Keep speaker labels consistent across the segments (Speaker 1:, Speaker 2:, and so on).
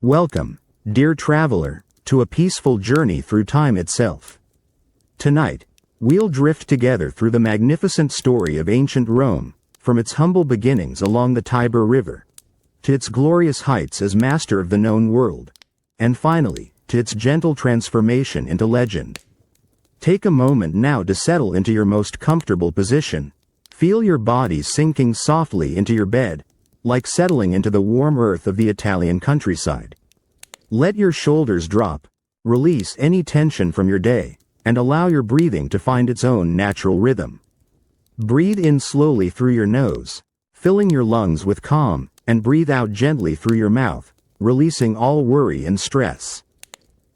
Speaker 1: Welcome, dear traveler, to a peaceful journey through time itself. Tonight, we'll drift together through the magnificent story of ancient Rome, from its humble beginnings along the Tiber River, to its glorious heights as master of the known world, and finally, to its gentle transformation into legend. Take a moment now to settle into your most comfortable position. Feel your body sinking softly into your bed, like settling into the warm earth of the Italian countryside. Let your shoulders drop, release any tension from your day, and allow your breathing to find its own natural rhythm. Breathe in slowly through your nose, filling your lungs with calm, and breathe out gently through your mouth, releasing all worry and stress.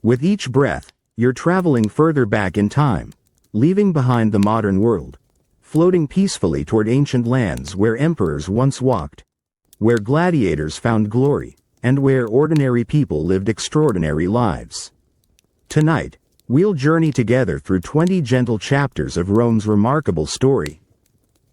Speaker 1: With each breath, you're traveling further back in time, leaving behind the modern world, floating peacefully toward ancient lands where emperors once walked, where gladiators found glory, and where ordinary people lived extraordinary lives. Tonight, we'll journey together through 20 gentle chapters of Rome's remarkable story.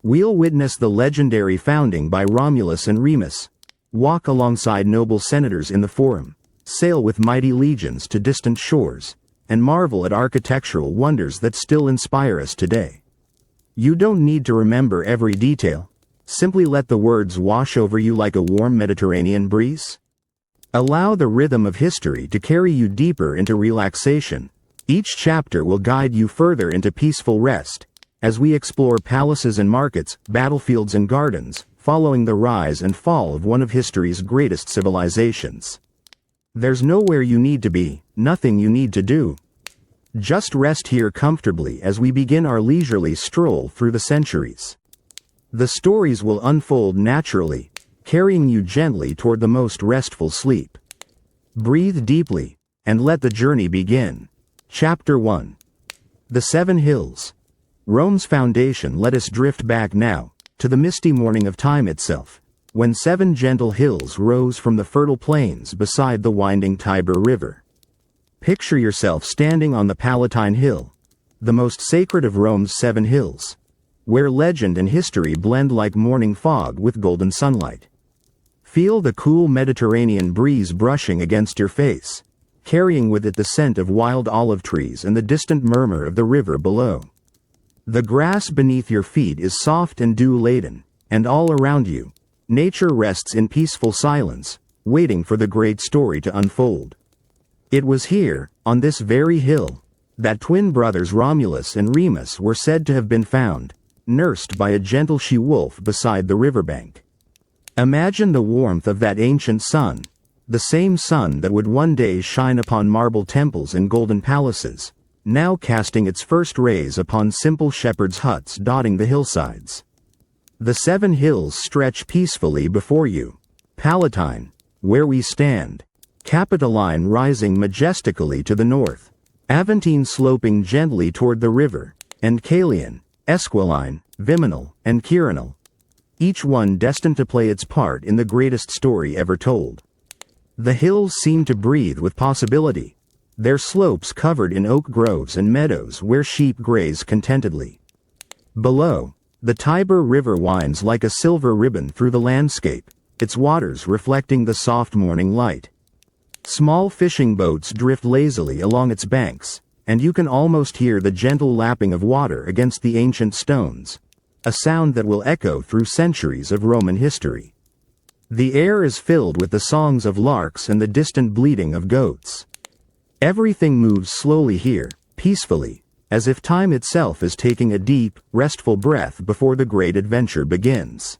Speaker 1: We'll witness the legendary founding by Romulus and Remus, walk alongside noble senators in the Forum, sail with mighty legions to distant shores, and marvel at architectural wonders that still inspire us today. You don't need to remember every detail. Simply let the words wash over you like a warm Mediterranean breeze. Allow the rhythm of history to carry you deeper into relaxation. Each chapter will guide you further into peaceful rest, as we explore palaces and markets, battlefields and gardens, following the rise and fall of one of history's greatest civilizations. There's nowhere you need to be, nothing you need to do. Just rest here comfortably as we begin our leisurely stroll through the centuries. The stories will unfold naturally, carrying you gently toward the most restful sleep. Breathe deeply, and let the journey begin. Chapter 1. The Seven Hills. Rome's foundation. Let us drift back now, to the misty morning of time itself, when 7 gentle hills rose from the fertile plains beside the winding Tiber River. Picture yourself standing on the Palatine Hill, the most sacred of Rome's 7 hills, where legend and history blend like morning fog with golden sunlight. Feel the cool Mediterranean breeze brushing against your face, carrying with it the scent of wild olive trees and the distant murmur of the river below. The grass beneath your feet is soft and dew-laden, and all around you, nature rests in peaceful silence, waiting for the great story to unfold. It was here, on this very hill, that twin brothers Romulus and Remus were said to have been found, nursed by a gentle she-wolf beside the riverbank. Imagine the warmth of that ancient sun, the same sun that would one day shine upon marble temples and golden palaces, now casting its first rays upon simple shepherds' huts dotting the hillsides. The 7 hills stretch peacefully before you. Palatine, where we stand. Capitoline rising majestically to the north. Aventine sloping gently toward the river, and Caelian, Esquiline, Viminal, and Quirinal, each one destined to play its part in the greatest story ever told. The hills seem to breathe with possibility, their slopes covered in oak groves and meadows where sheep graze contentedly. Below, the Tiber River winds like a silver ribbon through the landscape, its waters reflecting the soft morning light. Small fishing boats drift lazily along its banks, and you can almost hear the gentle lapping of water against the ancient stones, a sound that will echo through centuries of Roman history. The air is filled with the songs of larks and the distant bleating of goats. Everything moves slowly here, peacefully, as if time itself is taking a deep, restful breath before the great adventure begins.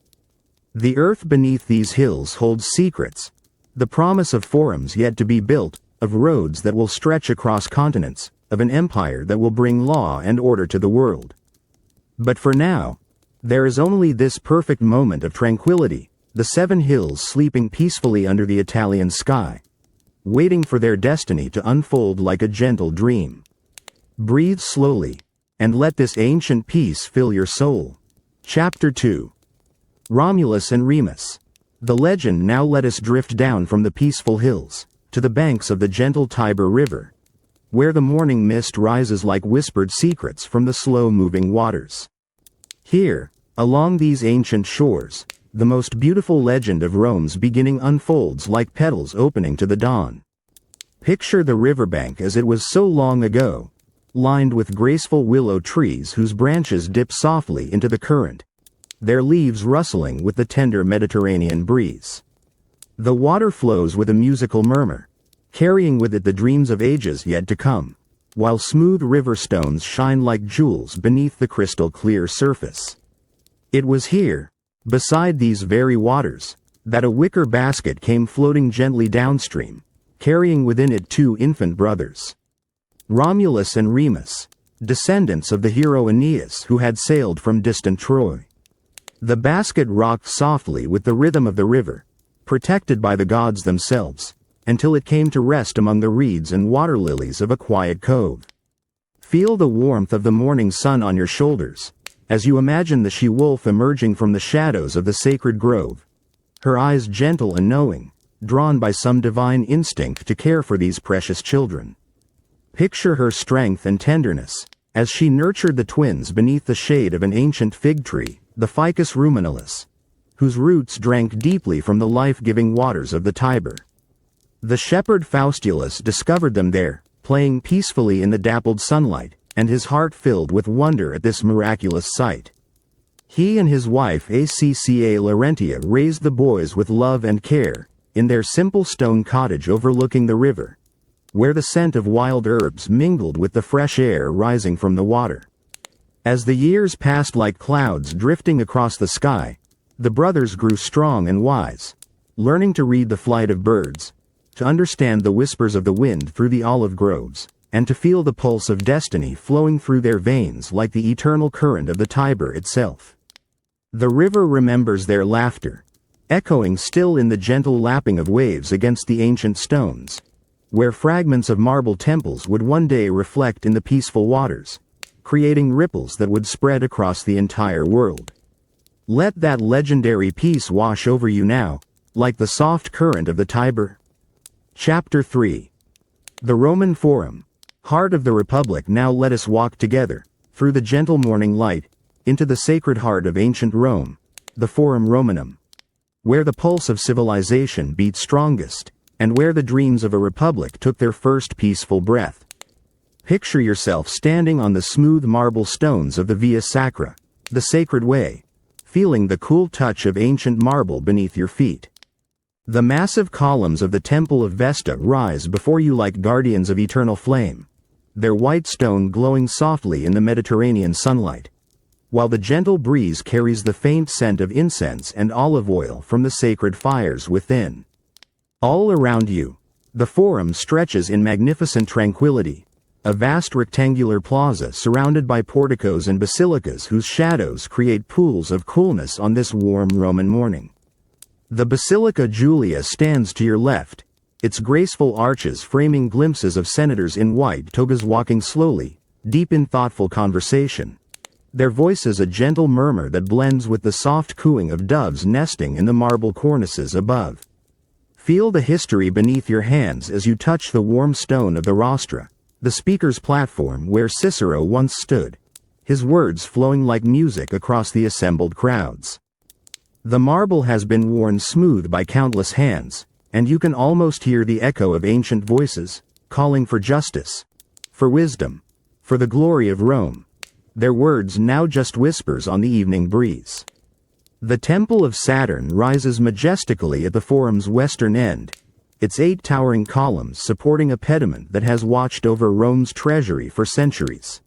Speaker 1: The earth beneath these hills holds secrets, the promise of forums yet to be built, of roads that will stretch across continents, of an empire that will bring law and order to the world. But for now, there is only this perfect moment of tranquility, the 7 hills sleeping peacefully under the Italian sky, waiting for their destiny to unfold like a gentle dream. Breathe slowly, and let this ancient peace fill your soul. Chapter 2. Romulus and Remus. The legend. Now let us drift down from the peaceful hills, to the banks of the gentle Tiber River, where the morning mist rises like whispered secrets from the slow-moving waters. Here, along these ancient shores, the most beautiful legend of Rome's beginning unfolds like petals opening to the dawn. Picture the riverbank as it was so long ago, lined with graceful willow trees whose branches dip softly into the current, their leaves rustling with the tender Mediterranean breeze. The water flows with a musical murmur, carrying with it the dreams of ages yet to come, while smooth river stones shine like jewels beneath the crystal-clear surface. It was here, beside these very waters, that a wicker basket came floating gently downstream, carrying within it two infant brothers, Romulus and Remus, descendants of the hero Aeneas who had sailed from distant Troy. The basket rocked softly with the rhythm of the river, protected by the gods themselves, until it came to rest among the reeds and water lilies of a quiet cove. Feel the warmth of the morning sun on your shoulders, as you imagine the she-wolf emerging from the shadows of the sacred grove, her eyes gentle and knowing, drawn by some divine instinct to care for these precious children. Picture her strength and tenderness, as she nurtured the twins beneath the shade of an ancient fig tree, the Ficus ruminalis, whose roots drank deeply from the life-giving waters of the Tiber. The shepherd Faustulus discovered them there, playing peacefully in the dappled sunlight, and his heart filled with wonder at this miraculous sight. He and his wife Acca Larentia raised the boys with love and care, in their simple stone cottage overlooking the river, where the scent of wild herbs mingled with the fresh air rising from the water. As the years passed like clouds drifting across the sky, the brothers grew strong and wise, learning to read the flight of birds, to understand the whispers of the wind through the olive groves, and to feel the pulse of destiny flowing through their veins like the eternal current of the Tiber itself. The river remembers their laughter, echoing still in the gentle lapping of waves against the ancient stones, where fragments of marble temples would one day reflect in the peaceful waters, creating ripples that would spread across the entire world. Let that legendary peace wash over you now, like the soft current of the Tiber. Chapter 3. The Roman Forum, heart of the Republic. Now let us walk together, through the gentle morning light, into the sacred heart of ancient Rome, the Forum Romanum, where the pulse of civilization beat strongest, and where the dreams of a republic took their first peaceful breath. Picture yourself standing on the smooth marble stones of the Via Sacra, the sacred way, feeling the cool touch of ancient marble beneath your feet. The massive columns of the Temple of Vesta rise before you like guardians of eternal flame, their white stone glowing softly in the Mediterranean sunlight, while the gentle breeze carries the faint scent of incense and olive oil from the sacred fires within. All around you, the Forum stretches in magnificent tranquility, a vast rectangular plaza surrounded by porticos and basilicas whose shadows create pools of coolness on this warm Roman morning. The Basilica Julia stands to your left, its graceful arches framing glimpses of senators in white togas walking slowly, deep in thoughtful conversation, their voices a gentle murmur that blends with the soft cooing of doves nesting in the marble cornices above. Feel the history beneath your hands as you touch the warm stone of the rostra, the speaker's platform where Cicero once stood, his words flowing like music across the assembled crowds. The marble has been worn smooth by countless hands, and you can almost hear the echo of ancient voices, calling for justice, for wisdom, for the glory of Rome, their words now just whispers on the evening breeze. The Temple of Saturn rises majestically at the Forum's western end, its 8 towering columns supporting a pediment that has watched over Rome's treasury for centuries.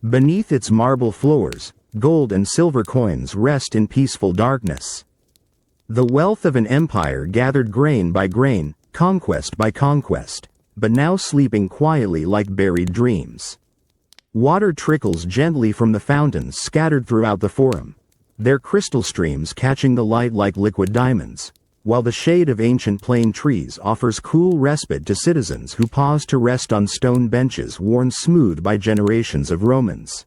Speaker 1: Beneath its marble floors, gold and silver coins rest in peaceful darkness. The wealth of an empire gathered grain by grain, conquest by conquest, but now sleeping quietly like buried dreams. Water trickles gently from the fountains scattered throughout the Forum, their crystal streams catching the light like liquid diamonds, while the shade of ancient plane trees offers cool respite to citizens who pause to rest on stone benches worn smooth by generations of Romans.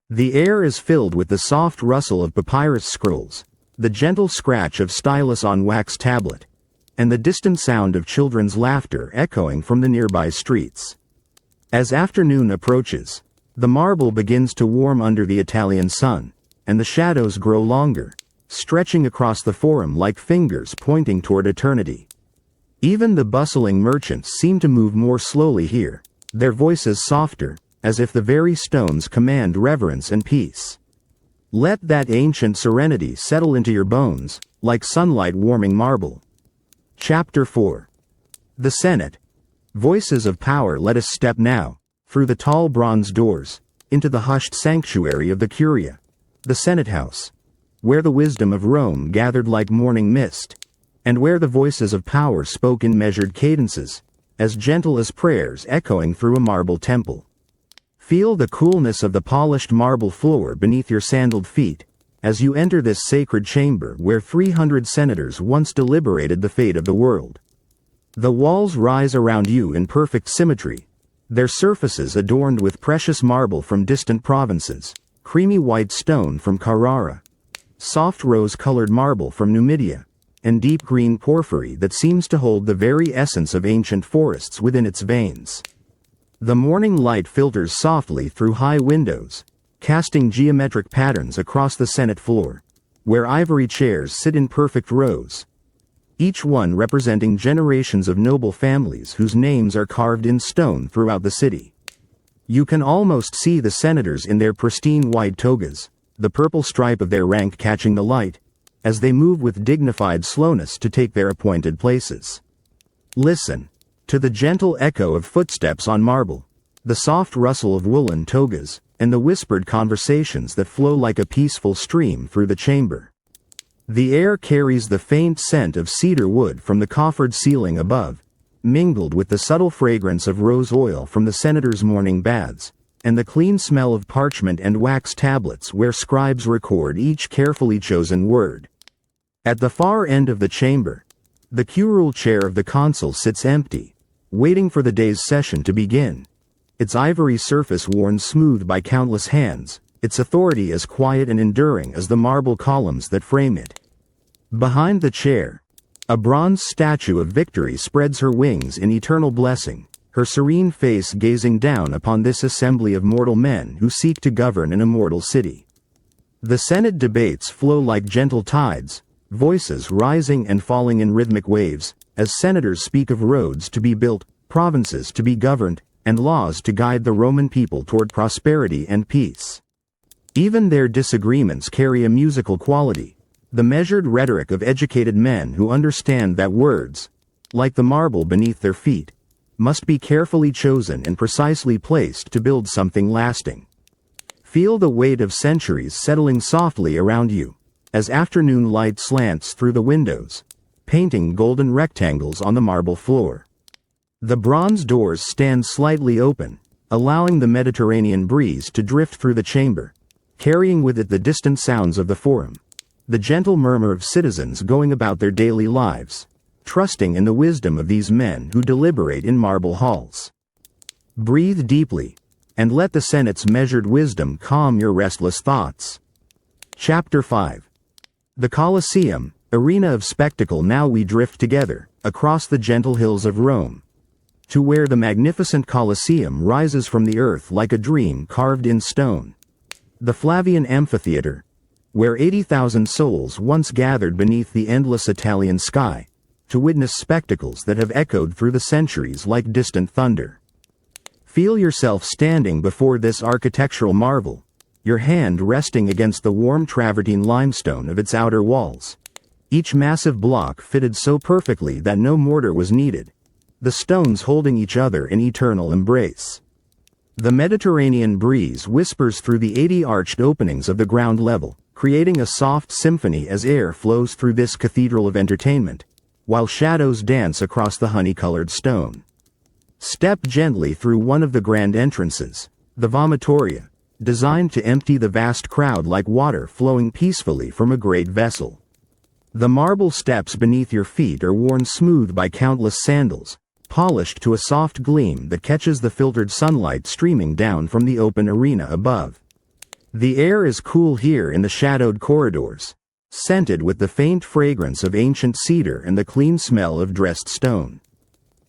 Speaker 1: The air is filled with the soft rustle of papyrus scrolls, the gentle scratch of stylus on wax tablet, and the distant sound of children's laughter echoing from the nearby streets. As afternoon approaches, the marble begins to warm under the Italian sun, and the shadows grow longer, stretching across the forum like fingers pointing toward eternity. Even the bustling merchants seem to move more slowly here, their voices softer, as if the very stones command reverence and peace. Let that ancient serenity settle into your bones, like sunlight warming marble. Chapter 4. The Senate. Voices of power. Let us step now, through the tall bronze doors, into the hushed sanctuary of the Curia, the Senate House, where the wisdom of Rome gathered like morning mist, and where the voices of power spoke in measured cadences, as gentle as prayers echoing through a marble temple. Feel the coolness of the polished marble floor beneath your sandaled feet, as you enter this sacred chamber where 300 senators once deliberated the fate of the world. The walls rise around you in perfect symmetry, their surfaces adorned with precious marble from distant provinces, creamy white stone from Carrara, soft rose-colored marble from Numidia, and deep green porphyry that seems to hold the very essence of ancient forests within its veins. The morning light filters softly through high windows, casting geometric patterns across the Senate floor, where ivory chairs sit in perfect rows, each one representing generations of noble families whose names are carved in stone throughout the city. You can almost see the senators in their pristine white togas, the purple stripe of their rank catching the light, as they move with dignified slowness to take their appointed places. Listen to the gentle echo of footsteps on marble, the soft rustle of woolen togas, and the whispered conversations that flow like a peaceful stream through the chamber. The air carries the faint scent of cedar wood from the coffered ceiling above, mingled with the subtle fragrance of rose oil from the senators' morning baths, and the clean smell of parchment and wax tablets where scribes record each carefully chosen word. At the far end of the chamber, the curule chair of the consul sits empty, waiting for the day's session to begin, its ivory surface worn smooth by countless hands, its authority as quiet and enduring as the marble columns that frame it. Behind the chair, a bronze statue of Victory spreads her wings in eternal blessing, her serene face gazing down upon this assembly of mortal men who seek to govern an immortal city. The Senate debates flow like gentle tides, voices rising and falling in rhythmic waves, as senators speak of roads to be built, provinces to be governed, and laws to guide the Roman people toward prosperity and peace. Even their disagreements carry a musical quality, the measured rhetoric of educated men who understand that words, like the marble beneath their feet, must be carefully chosen and precisely placed to build something lasting. Feel the weight of centuries settling softly around you, as afternoon light slants through the windows, painting golden rectangles on the marble floor. The bronze doors stand slightly open, allowing the Mediterranean breeze to drift through the chamber, carrying with it the distant sounds of the forum, the gentle murmur of citizens going about their daily lives, trusting in the wisdom of these men who deliberate in marble halls. Breathe deeply, and let the Senate's measured wisdom calm your restless thoughts. Chapter 5. The Colosseum, arena of spectacle. Now we drift together, across the gentle hills of Rome, to where the magnificent Colosseum rises from the earth like a dream carved in stone. The Flavian amphitheater, where 80,000 souls once gathered beneath the endless Italian sky, to witness spectacles that have echoed through the centuries like distant thunder. Feel yourself standing before this architectural marvel, your hand resting against the warm travertine limestone of its outer walls, each massive block fitted so perfectly that no mortar was needed, the stones holding each other in eternal embrace. The Mediterranean breeze whispers through the 80 arched openings of the ground level, creating a soft symphony as air flows through this cathedral of entertainment, while shadows dance across the honey-colored stone. Step gently through one of the grand entrances, the vomitoria, designed to empty the vast crowd like water flowing peacefully from a great vessel. The marble steps beneath your feet are worn smooth by countless sandals, polished to a soft gleam that catches the filtered sunlight streaming down from the open arena above. The air is cool here in the shadowed corridors, scented with the faint fragrance of ancient cedar and the clean smell of dressed stone.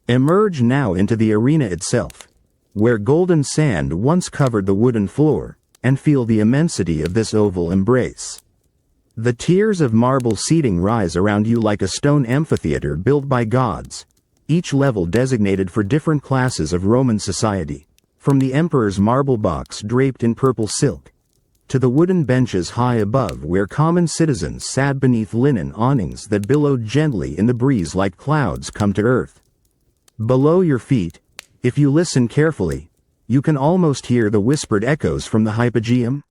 Speaker 1: Emerge now into the arena itself, where golden sand once covered the wooden floor, and feel the immensity of this oval embrace. The tiers of marble seating rise around you like a stone amphitheater built by gods, each level designated for different classes of Roman society, from the emperor's marble box draped in purple silk, to the wooden benches high above where common citizens sat beneath linen awnings that billowed gently in the breeze like clouds come to earth. Below your feet, if you listen carefully, you can almost hear the whispered echoes from the hypogeum,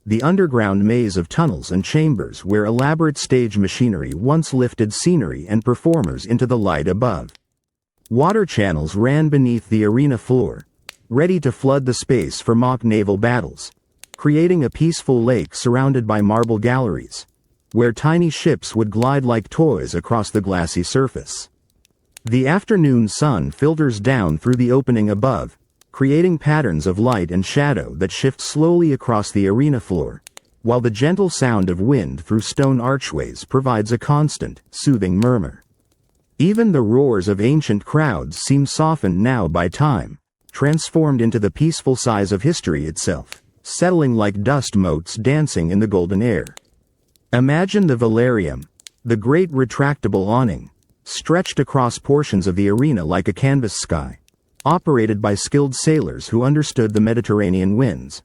Speaker 1: the underground maze of tunnels and chambers where elaborate stage machinery once lifted scenery and performers into the light above. Water channels ran beneath the arena floor, ready to flood the space for mock naval battles, creating a peaceful lake surrounded by marble galleries, where tiny ships would glide like toys across the glassy surface. The afternoon sun filters down through the opening above, creating patterns of light and shadow that shift slowly across the arena floor, while the gentle sound of wind through stone archways provides a constant, soothing murmur. Even the roars of ancient crowds seem softened now by time, transformed into the peaceful sighs of history itself, settling like dust motes dancing in the golden air. Imagine the velarium, the great retractable awning, stretched across portions of the arena like a canvas sky, operated by skilled sailors who understood the Mediterranean winds,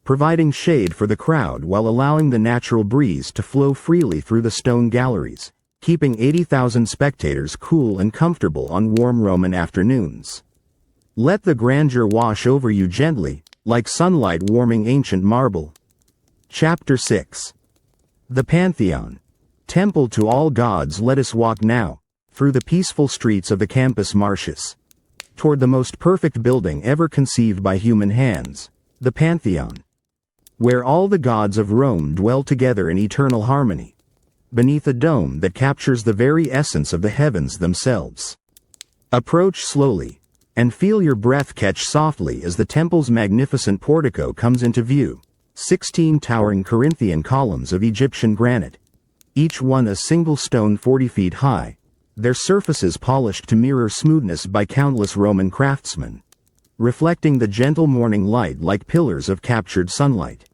Speaker 1: providing shade for the crowd while allowing the natural breeze to flow freely through the stone galleries, keeping 80,000 spectators cool and comfortable on warm Roman afternoons. Let the grandeur wash over you gently, like sunlight warming ancient marble. Chapter 6. The Pantheon. Temple to all gods. Let us walk now, through the peaceful streets of the Campus Martius, toward the most perfect building ever conceived by human hands, the Pantheon, where all the gods of Rome dwell together in eternal harmony, beneath a dome that captures the very essence of the heavens themselves. Approach slowly, and feel your breath catch softly as the temple's magnificent portico comes into view, 16 towering Corinthian columns of Egyptian granite, each one a single stone 40 feet high, their surfaces polished to mirror smoothness by countless Roman craftsmen, reflecting the gentle morning light like pillars of captured sunlight.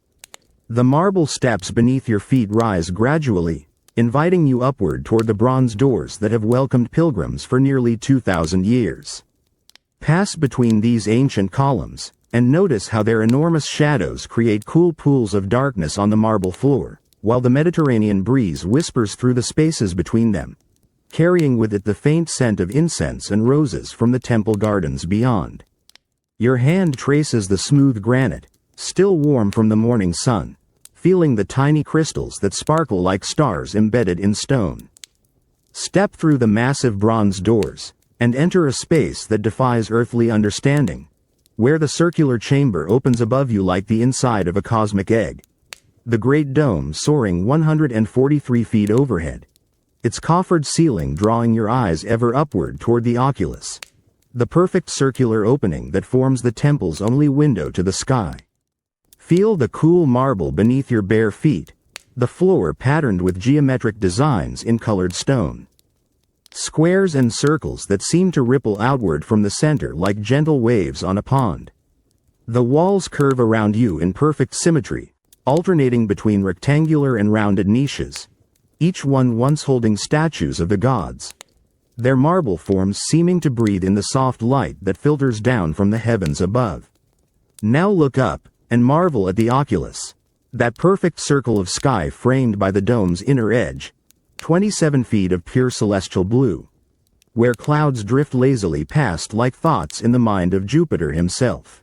Speaker 1: The marble steps beneath your feet rise gradually, inviting you upward toward the bronze doors that have welcomed pilgrims for nearly 2,000 years. Pass between these ancient columns, and notice how their enormous shadows create cool pools of darkness on the marble floor, while the Mediterranean breeze whispers through the spaces between them, carrying with it the faint scent of incense and roses from the temple gardens beyond. Your hand traces the smooth granite, still warm from the morning sun, feeling the tiny crystals that sparkle like stars embedded in stone. Step through the massive bronze doors, and enter a space that defies earthly understanding, where the circular chamber opens above you like the inside of a cosmic egg. The great dome soaring 143 feet overhead, its coffered ceiling drawing your eyes ever upward toward the oculus, the perfect circular opening that forms the temple's only window to the sky. Feel the cool marble beneath your bare feet, the floor patterned with geometric designs in colored stone. Squares and circles that seem to ripple outward from the center like gentle waves on a pond. The walls curve around you in perfect symmetry, alternating between rectangular and rounded niches, each one once holding statues of the gods, their marble forms seeming to breathe in the soft light that filters down from the heavens above. Now look up, and marvel at the oculus, that perfect circle of sky framed by the dome's inner edge, 27 feet of pure celestial blue, where clouds drift lazily past like thoughts in the mind of Jupiter himself.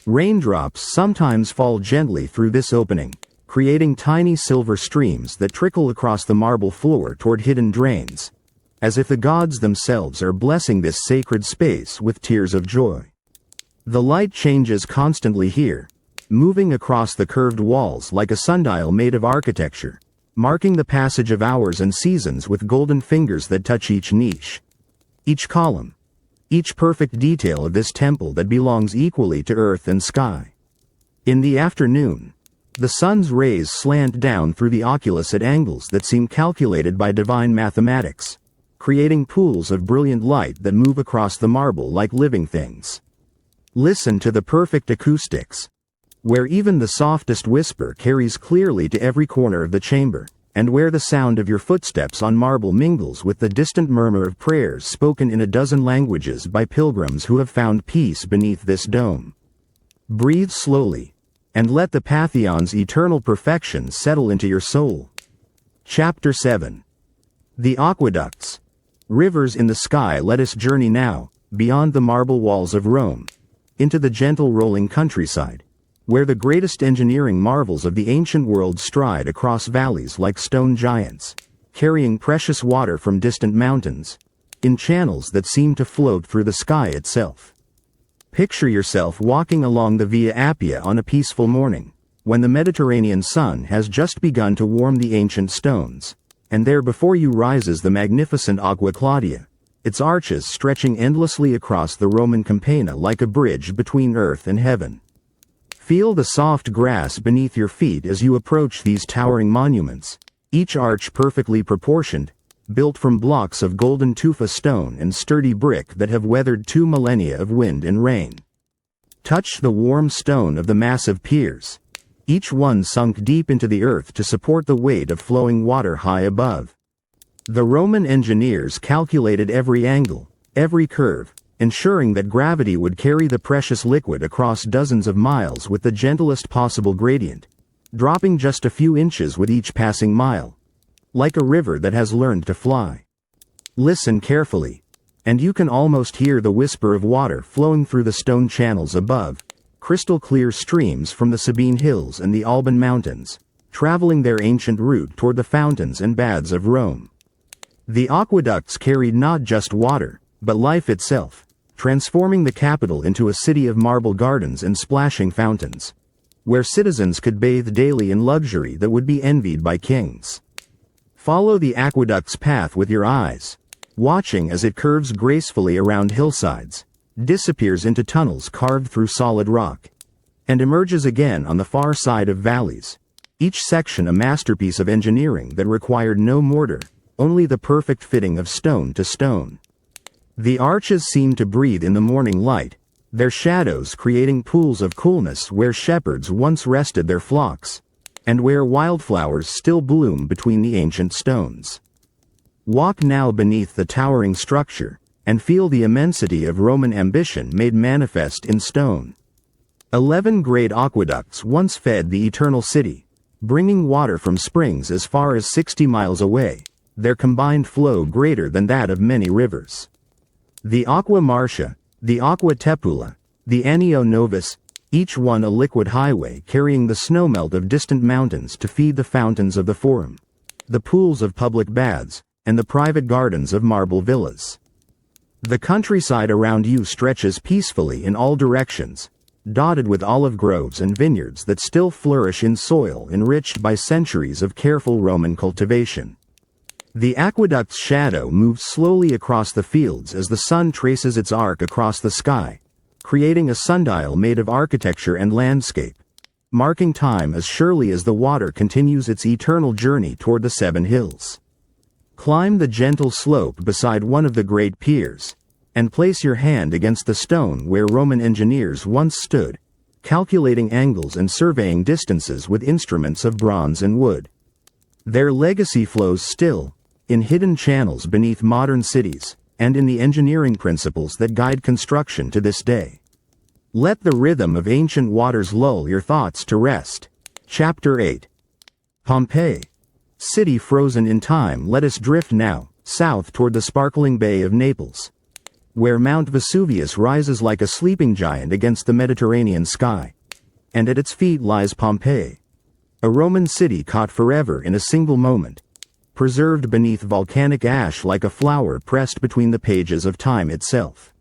Speaker 1: Raindrops sometimes fall gently through this opening, creating tiny silver streams that trickle across the marble floor toward hidden drains, as if the gods themselves are blessing this sacred space with tears of joy. The light changes constantly here, moving across the curved walls like a sundial made of architecture, marking the passage of hours and seasons with golden fingers that touch each niche, each column, each perfect detail of this temple that belongs equally to earth and sky. In the afternoon, the sun's rays slant down through the oculus at angles that seem calculated by divine mathematics, creating pools of brilliant light that move across the marble like living things. Listen to the perfect acoustics, where even the softest whisper carries clearly to every corner of the chamber, and where the sound of your footsteps on marble mingles with the distant murmur of prayers spoken in a dozen languages by pilgrims who have found peace beneath this dome. Breathe slowly, and let the Pantheon's eternal perfection settle into your soul. Chapter 7. The Aqueducts. Rivers in the sky, let us journey now, beyond the marble walls of Rome, into the gentle rolling countryside, where the greatest engineering marvels of the ancient world stride across valleys like stone giants, carrying precious water from distant mountains, in channels that seem to float through the sky itself. Picture yourself walking along the Via Appia on a peaceful morning, when the Mediterranean sun has just begun to warm the ancient stones, and there before you rises the magnificent Aqua Claudia, its arches stretching endlessly across the Roman Campagna like a bridge between earth and heaven. Feel the soft grass beneath your feet as you approach these towering monuments, each arch perfectly proportioned, built from blocks of golden tufa stone and sturdy brick that have weathered 2 millennia of wind and rain. Touch the warm stone of the massive piers, each one sunk deep into the earth to support the weight of flowing water high above. The Roman engineers calculated every angle, every curve, ensuring that gravity would carry the precious liquid across dozens of miles with the gentlest possible gradient, dropping just a few inches with each passing mile, like a river that has learned to fly. Listen carefully, and you can almost hear the whisper of water flowing through the stone channels above, crystal clear streams from the Sabine Hills and the Alban Mountains, traveling their ancient route toward the fountains and baths of Rome. The aqueducts carried not just water, but life itself, transforming the capital into a city of marble gardens and splashing fountains, where citizens could bathe daily in luxury that would be envied by kings. Follow the aqueduct's path with your eyes, watching as it curves gracefully around hillsides, disappears into tunnels carved through solid rock, and emerges again on the far side of valleys, each section a masterpiece of engineering that required no mortar, only the perfect fitting of stone to stone. The arches seem to breathe in the morning light, their shadows creating pools of coolness where shepherds once rested their flocks, and where wildflowers still bloom between the ancient stones. Walk now beneath the towering structure, and feel the immensity of Roman ambition made manifest in stone. 11 great aqueducts once fed the eternal city, bringing water from springs as far as 60 miles away, their combined flow greater than that of many rivers. The Aqua Marcia, the Aqua Tepula, the Anio Novus, each one a liquid highway carrying the snowmelt of distant mountains to feed the fountains of the Forum, the pools of public baths, and the private gardens of marble villas. The countryside around you stretches peacefully in all directions, dotted with olive groves and vineyards that still flourish in soil enriched by centuries of careful Roman cultivation. The aqueduct's shadow moves slowly across the fields as the sun traces its arc across the sky, creating a sundial made of architecture and landscape, marking time as surely as the water continues its eternal journey toward the 7 hills. Climb the gentle slope beside one of the great piers, and place your hand against the stone where Roman engineers once stood, calculating angles and surveying distances with instruments of bronze and wood. Their legacy flows still, in hidden channels beneath modern cities, and in the engineering principles that guide construction to this day. Let the rhythm of ancient waters lull your thoughts to rest. Chapter 8. Pompeii. City frozen in time, let us drift now, south toward the sparkling bay of Naples, where Mount Vesuvius rises like a sleeping giant against the Mediterranean sky, and at its feet lies Pompeii, a Roman city caught forever in a single moment, preserved beneath volcanic ash like a flower pressed between the pages of time itself.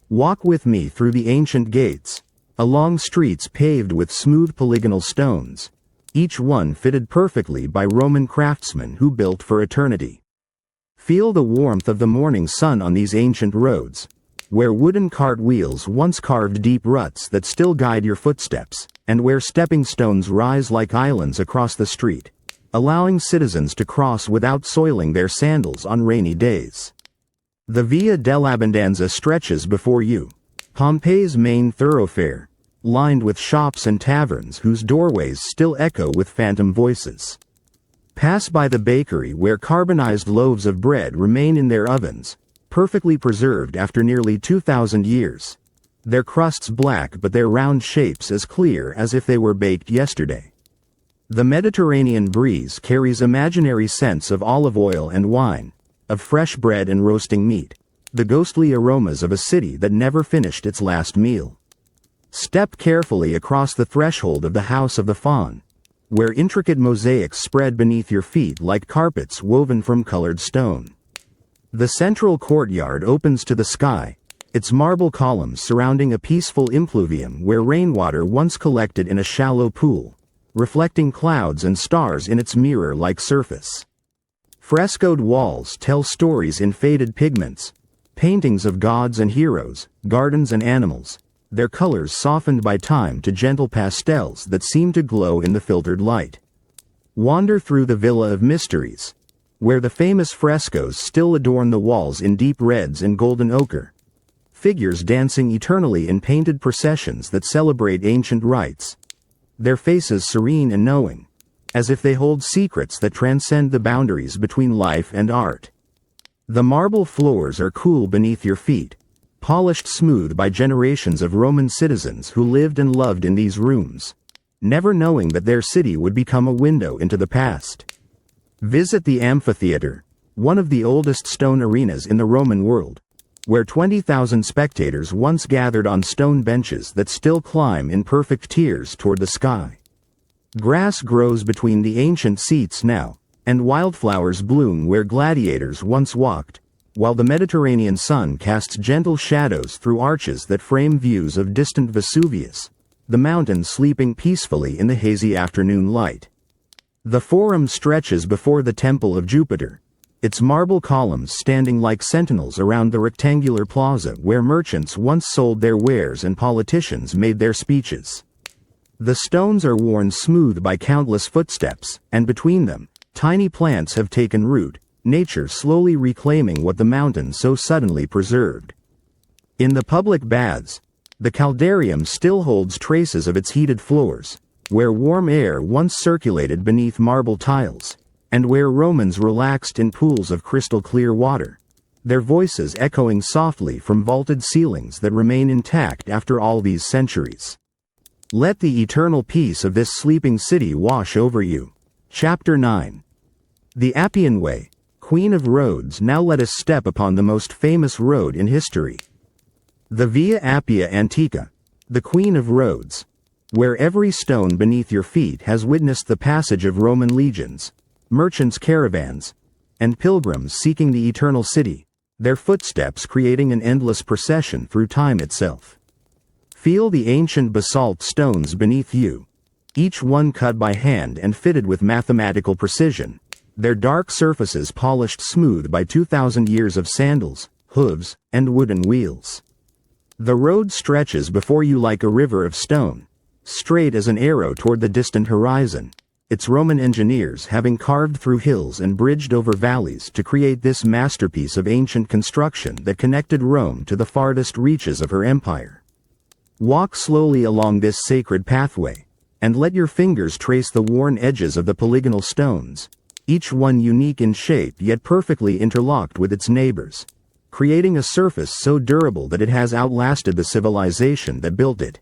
Speaker 1: Walk with me through the ancient gates, along streets paved with smooth polygonal stones, each one fitted perfectly by Roman craftsmen who built for eternity. Feel the warmth of the morning sun on these ancient roads, where wooden cart wheels once carved deep ruts that still guide your footsteps, and where stepping stones rise like islands across the street, allowing citizens to cross without soiling their sandals on rainy days. The Via dell'Abbondanza stretches before you, Pompeii's main thoroughfare, lined with shops and taverns whose doorways still echo with phantom voices. Pass by the bakery where carbonized loaves of bread remain in their ovens, perfectly preserved after nearly 2,000 years. Their crusts black but their round shapes as clear as if they were baked yesterday. The Mediterranean breeze carries imaginary scents of olive oil and wine, of fresh bread and roasting meat, the ghostly aromas of a city that never finished its last meal. Step carefully across the threshold of the House of the Faun, where intricate mosaics spread beneath your feet like carpets woven from colored stone. The central courtyard opens to the sky, its marble columns surrounding a peaceful impluvium where rainwater once collected in a shallow pool, reflecting clouds and stars in its mirror-like surface. Frescoed walls tell stories in faded pigments, paintings of gods and heroes, gardens and animals, their colors softened by time to gentle pastels that seem to glow in the filtered light. Wander through the Villa of Mysteries, where the famous frescoes still adorn the walls in deep reds and golden ochre, figures dancing eternally in painted processions that celebrate ancient rites, their faces serene and knowing, as if they hold secrets that transcend the boundaries between life and art. The marble floors are cool beneath your feet, polished smooth by generations of Roman citizens who lived and loved in these rooms, never knowing that their city would become a window into the past. Visit the amphitheater, one of the oldest stone arenas in the Roman world, where 20,000 spectators once gathered on stone benches that still climb in perfect tiers toward the sky. Grass grows between the ancient seats now, and wildflowers bloom where gladiators once walked, while the Mediterranean sun casts gentle shadows through arches that frame views of distant Vesuvius, the mountain sleeping peacefully in the hazy afternoon light. The Forum stretches before the Temple of Jupiter, its marble columns standing like sentinels around the rectangular plaza where merchants once sold their wares and politicians made their speeches. The stones are worn smooth by countless footsteps, and between them, tiny plants have taken root, nature slowly reclaiming what the mountain so suddenly preserved. In the public baths, the caldarium still holds traces of its heated floors, where warm air once circulated beneath marble tiles, and where Romans relaxed in pools of crystal-clear water, their voices echoing softly from vaulted ceilings that remain intact after all these centuries. Let the eternal peace of this sleeping city wash over you. Chapter 9. The Appian Way, Queen of Roads. Now let us step upon the most famous road in history. The Via Appia Antica, the Queen of Roads, where every stone beneath your feet has witnessed the passage of Roman legions, merchants' caravans, and pilgrims seeking the eternal city, their footsteps creating an endless procession through time itself. Feel the ancient basalt stones beneath you, each one cut by hand and fitted with mathematical precision, their dark surfaces polished smooth by 2,000 years of sandals, hooves, and wooden wheels. The road stretches before you like a river of stone, straight as an arrow toward the distant horizon, its Roman engineers having carved through hills and bridged over valleys to create this masterpiece of ancient construction that connected Rome to the farthest reaches of her empire. Walk slowly along this sacred pathway, and let your fingers trace the worn edges of the polygonal stones, each one unique in shape yet perfectly interlocked with its neighbors, creating a surface so durable that it has outlasted the civilization that built it.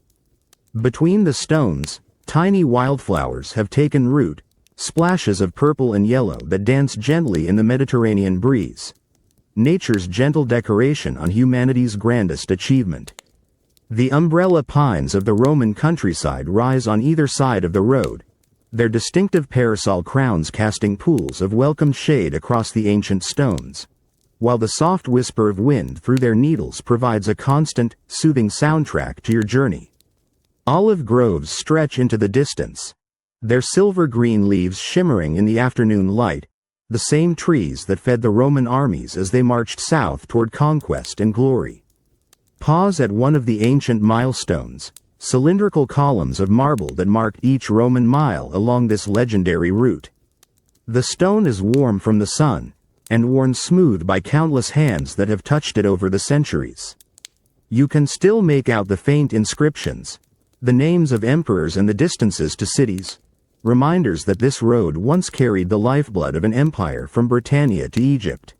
Speaker 1: Between the stones, tiny wildflowers have taken root, splashes of purple and yellow that dance gently in the Mediterranean breeze. Nature's gentle decoration on humanity's grandest achievement. The umbrella pines of the Roman countryside rise on either side of the road, their distinctive parasol crowns casting pools of welcome shade across the ancient stones, while the soft whisper of wind through their needles provides a constant, soothing soundtrack to your journey. Olive groves stretch into the distance, their silver-green leaves shimmering in the afternoon light, the same trees that fed the Roman armies as they marched south toward conquest and glory. Pause at one of the ancient milestones, cylindrical columns of marble that marked each Roman mile along this legendary route. The stone is warm from the sun, and worn smooth by countless hands that have touched it over the centuries. You can still make out the faint inscriptions, the names of emperors and the distances to cities, reminders that this road once carried the lifeblood of an empire from Britannia to Egypt.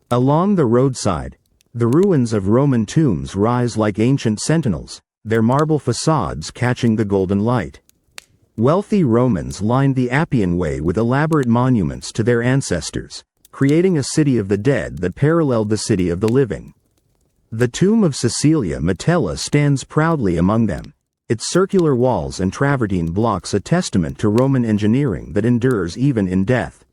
Speaker 1: Along the roadside, the ruins of Roman tombs rise like ancient sentinels, their marble facades catching the golden light. Wealthy Romans lined the Appian Way with elaborate monuments to their ancestors, creating a city of the dead that paralleled the city of the living. The tomb of Cecilia Metella stands proudly among them, its circular walls and travertine blocks a testament to Roman engineering that endures even in death.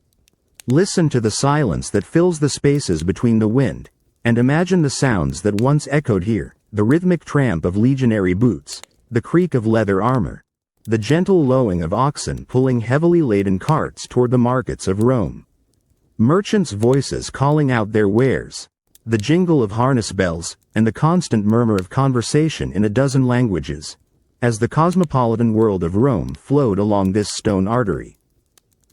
Speaker 1: Listen to the silence that fills the spaces between the wind, and imagine the sounds that once echoed here, the rhythmic tramp of legionary boots, the creak of leather armor, the gentle lowing of oxen pulling heavily laden carts toward the markets of Rome. Merchants' voices calling out their wares, the jingle of harness bells, and the constant murmur of conversation in a dozen languages, as the cosmopolitan world of Rome flowed along this stone artery.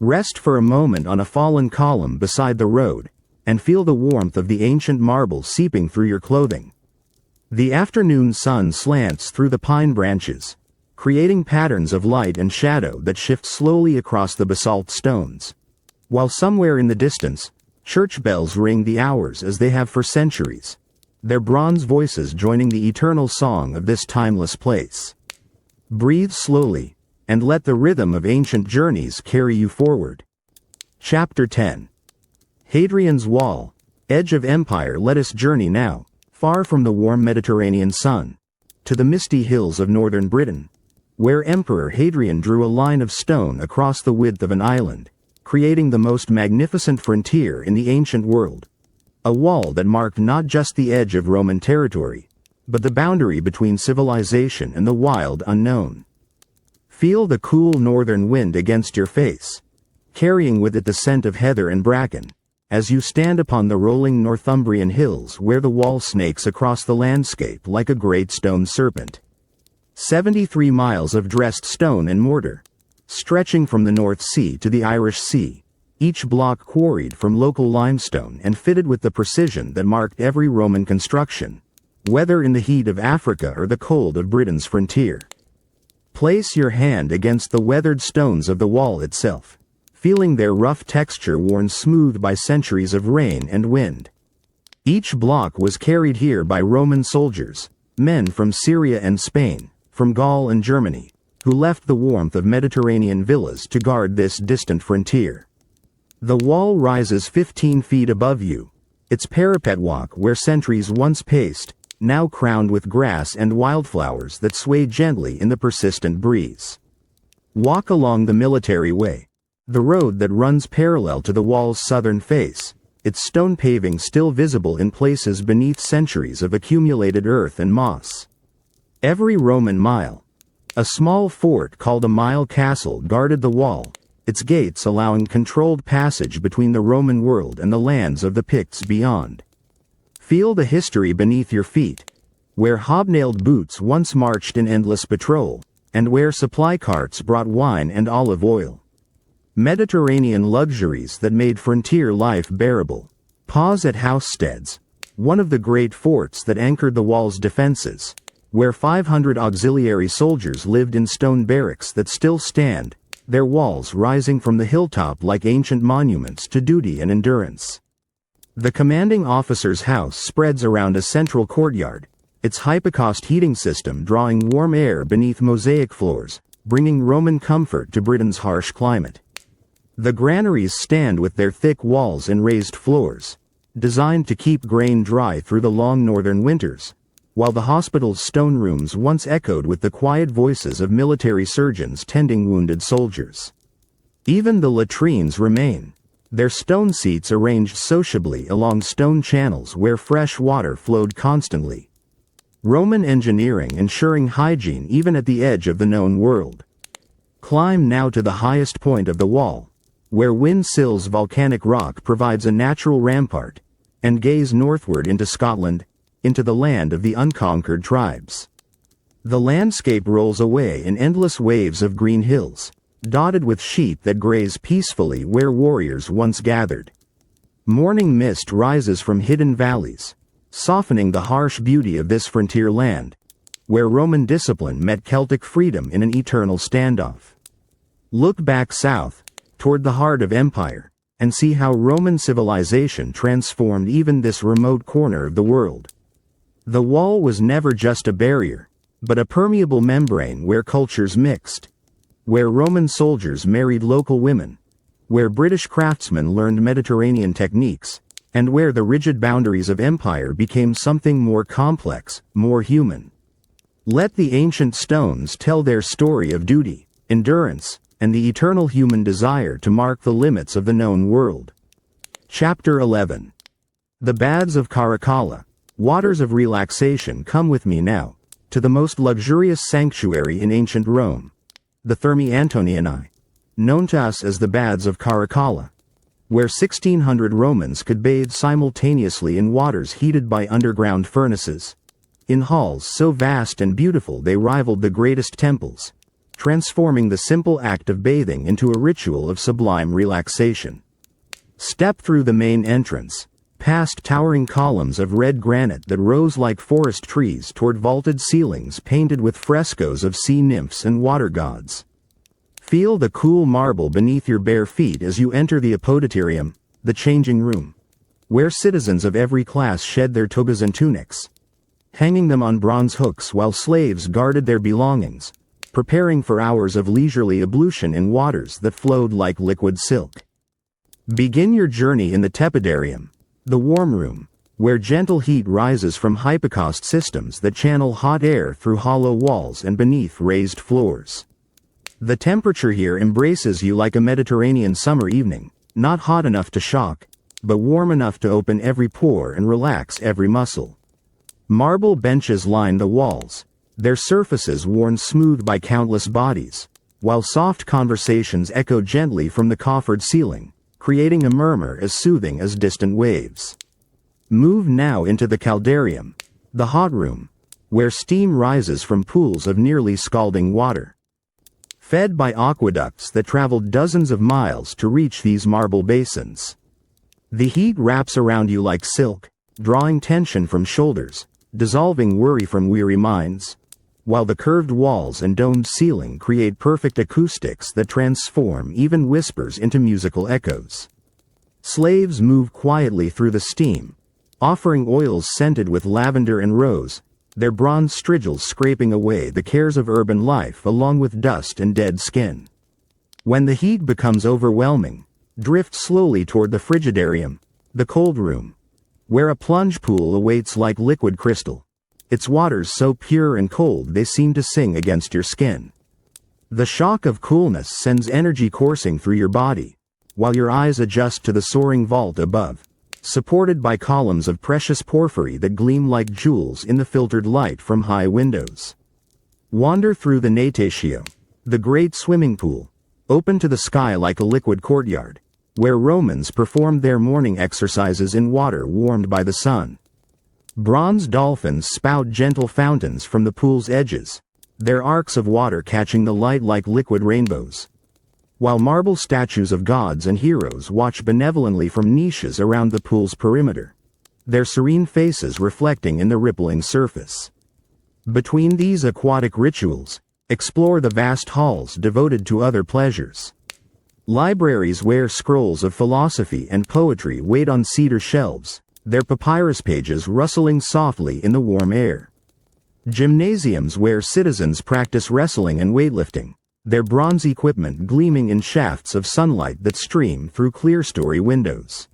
Speaker 1: Rest for a moment on a fallen column beside the road, and feel the warmth of the ancient marble seeping through your clothing. The afternoon sun slants through the pine branches, creating patterns of light and shadow that shift slowly across the basalt stones. While somewhere in the distance, church bells ring the hours as they have for centuries, their bronze voices joining the eternal song of this timeless place. Breathe slowly, and let the rhythm of ancient journeys carry you forward. Chapter 10. Hadrian's Wall, Edge of Empire. Let us journey now, far from the warm Mediterranean sun, to the misty hills of northern Britain, where Emperor Hadrian drew a line of stone across the width of an island, creating the most magnificent frontier in the ancient world. A wall that marked not just the edge of Roman territory, but the boundary between civilization and the wild unknown. Feel the cool northern wind against your face, carrying with it the scent of heather and bracken, as you stand upon the rolling Northumbrian hills where the wall snakes across the landscape like a great stone serpent. 73 miles of dressed stone and mortar, stretching from the North Sea to the Irish Sea, each block quarried from local limestone and fitted with the precision that marked every Roman construction, whether in the heat of Africa or the cold of Britain's frontier. Place your hand against the weathered stones of the wall itself, feeling their rough texture worn smooth by centuries of rain and wind. Each block was carried here by Roman soldiers, men from Syria and Spain, from Gaul and Germany, who left the warmth of Mediterranean villas to guard this distant frontier. The wall rises 15 feet above you, its parapet walk where centuries once paced, now crowned with grass and wildflowers that sway gently in the persistent breeze. Walk along the military way, the road that runs parallel to the wall's southern face, its stone paving still visible in places beneath centuries of accumulated earth and moss. Every Roman mile, a small fort called a mile castle guarded the wall, its gates allowing controlled passage between the Roman world and the lands of the Picts beyond. Feel the history beneath your feet, where hobnailed boots once marched in endless patrol, and where supply carts brought wine and olive oil. Mediterranean luxuries that made frontier life bearable. Pause at Housesteads, one of the great forts that anchored the wall's defenses, where 500 auxiliary soldiers lived in stone barracks that still stand, their walls rising from the hilltop like ancient monuments to duty and endurance. The commanding officer's house spreads around a central courtyard, its hypocaust heating system drawing warm air beneath mosaic floors, bringing Roman comfort to Britain's harsh climate. The granaries stand with their thick walls and raised floors, designed to keep grain dry through the long northern winters, while the hospital's stone rooms once echoed with the quiet voices of military surgeons tending wounded soldiers. Even the latrines remain, their stone seats arranged sociably along stone channels where fresh water flowed constantly. Roman engineering ensuring hygiene even at the edge of the known world. Climb now to the highest point of the wall, where Windsill's volcanic rock provides a natural rampart, and gaze northward into Scotland, into the land of the unconquered tribes. The landscape rolls away in endless waves of green hills, dotted with sheep that graze peacefully where warriors once gathered. Morning mist rises from hidden valleys, softening the harsh beauty of this frontier land, where Roman discipline met Celtic freedom in an eternal standoff. Look back south, toward the heart of empire, and see how Roman civilization transformed even this remote corner of the world. The wall was never just a barrier, but a permeable membrane where cultures mixed, where Roman soldiers married local women, where British craftsmen learned Mediterranean techniques, and where the rigid boundaries of empire became something more complex, more human. Let the ancient stones tell their story of duty, endurance, and the eternal human desire to mark the limits of the known world. Chapter 11. The Baths of Caracalla, waters of relaxation. Come with me now, to the most luxurious sanctuary in ancient Rome, the Thermae Antonianae, known to us as the Baths of Caracalla, where 1,600 Romans could bathe simultaneously in waters heated by underground furnaces, in halls so vast and beautiful they rivaled the greatest temples, transforming the simple act of bathing into a ritual of sublime relaxation. Step through the main entrance, past towering columns of red granite that rose like forest trees toward vaulted ceilings painted with frescoes of sea nymphs and water gods. Feel the cool marble beneath your bare feet as you enter the apodyterium, the changing room, where citizens of every class shed their togas and tunics, hanging them on bronze hooks while slaves guarded their belongings, preparing for hours of leisurely ablution in waters that flowed like liquid silk. Begin your journey in the tepidarium, the warm room, where gentle heat rises from hypocaust systems that channel hot air through hollow walls and beneath raised floors. The temperature here embraces you like a Mediterranean summer evening, not hot enough to shock, but warm enough to open every pore and relax every muscle. Marble benches line the walls, their surfaces worn smooth by countless bodies, while soft conversations echo gently from the coffered ceiling, creating a murmur as soothing as distant waves. Move now into the caldarium, the hot room, where steam rises from pools of nearly scalding water, fed by aqueducts that traveled dozens of miles to reach these marble basins. The heat wraps around you like silk, drawing tension from shoulders, dissolving worry from weary minds, while the curved walls and domed ceiling create perfect acoustics that transform even whispers into musical echoes. Slaves move quietly through the steam, offering oils scented with lavender and rose, their bronze strigils scraping away the cares of urban life along with dust and dead skin. When the heat becomes overwhelming, drift slowly toward the frigidarium, the cold room, where a plunge pool awaits like liquid crystal, its waters so pure and cold they seem to sing against your skin. The shock of coolness sends energy coursing through your body, while your eyes adjust to the soaring vault above, supported by columns of precious porphyry that gleam like jewels in the filtered light from high windows. Wander through the Natatio, the great swimming pool, open to the sky like a liquid courtyard, where Romans performed their morning exercises in water warmed by the sun. Bronze dolphins spout gentle fountains from the pool's edges, their arcs of water catching the light like liquid rainbows, while marble statues of gods and heroes watch benevolently from niches around the pool's perimeter, their serene faces reflecting in the rippling surface. Between these aquatic rituals, explore the vast halls devoted to other pleasures. Libraries where scrolls of philosophy and poetry wait on cedar shelves, their papyrus pages rustling softly in the warm air. Gymnasiums where citizens practice wrestling and weightlifting, their bronze equipment gleaming in shafts of sunlight that stream through clerestory windows.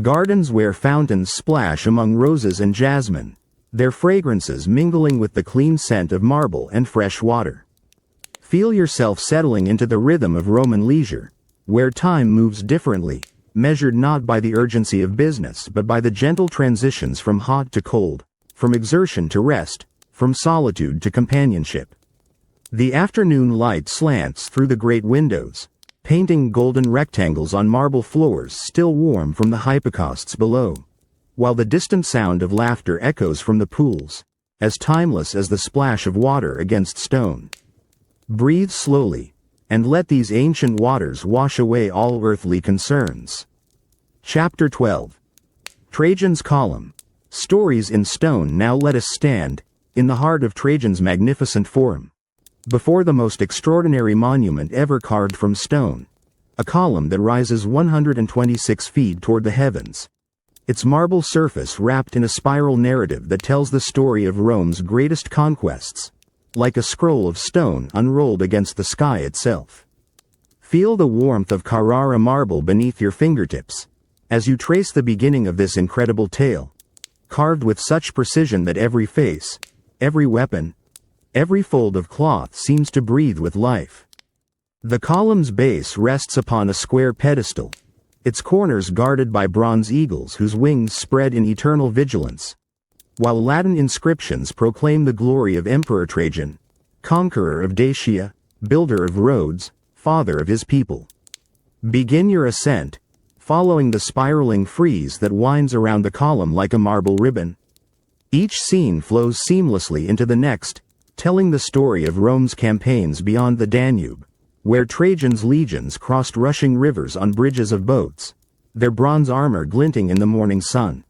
Speaker 1: Gardens where fountains splash among roses and jasmine, their fragrances mingling with the clean scent of marble and fresh water. Feel yourself settling into the rhythm of Roman leisure, where time moves differently, measured not by the urgency of business but by the gentle transitions from hot to cold, from exertion to rest, from solitude to companionship. The afternoon light slants through the great windows, painting golden rectangles on marble floors still warm from the hypocausts below, while the distant sound of laughter echoes from the pools, as timeless as the splash of water against stone. Breathe slowly, and let these ancient waters wash away all earthly concerns. Chapter 12. Trajan's Column. Stories in stone. Now let us stand, in the heart of Trajan's magnificent forum. Before the most extraordinary monument ever carved from stone, a column that rises 126 feet toward the heavens. Its marble surface wrapped in a spiral narrative that tells the story of Rome's greatest conquests, like a scroll of stone unrolled against the sky itself. Feel the warmth of Carrara marble beneath your fingertips, as you trace the beginning of this incredible tale, carved with such precision that every face, every weapon, every fold of cloth seems to breathe with life. The column's base rests upon a square pedestal, its corners guarded by bronze eagles whose wings spread in eternal vigilance, while Latin inscriptions proclaim the glory of Emperor Trajan, conqueror of Dacia, builder of roads, father of his people. Begin your ascent, following the spiraling frieze that winds around the column like a marble ribbon. Each scene flows seamlessly into the next, telling the story of Rome's campaigns beyond the Danube, where Trajan's legions crossed rushing rivers on bridges of boats, their bronze armor glinting in the morning sun,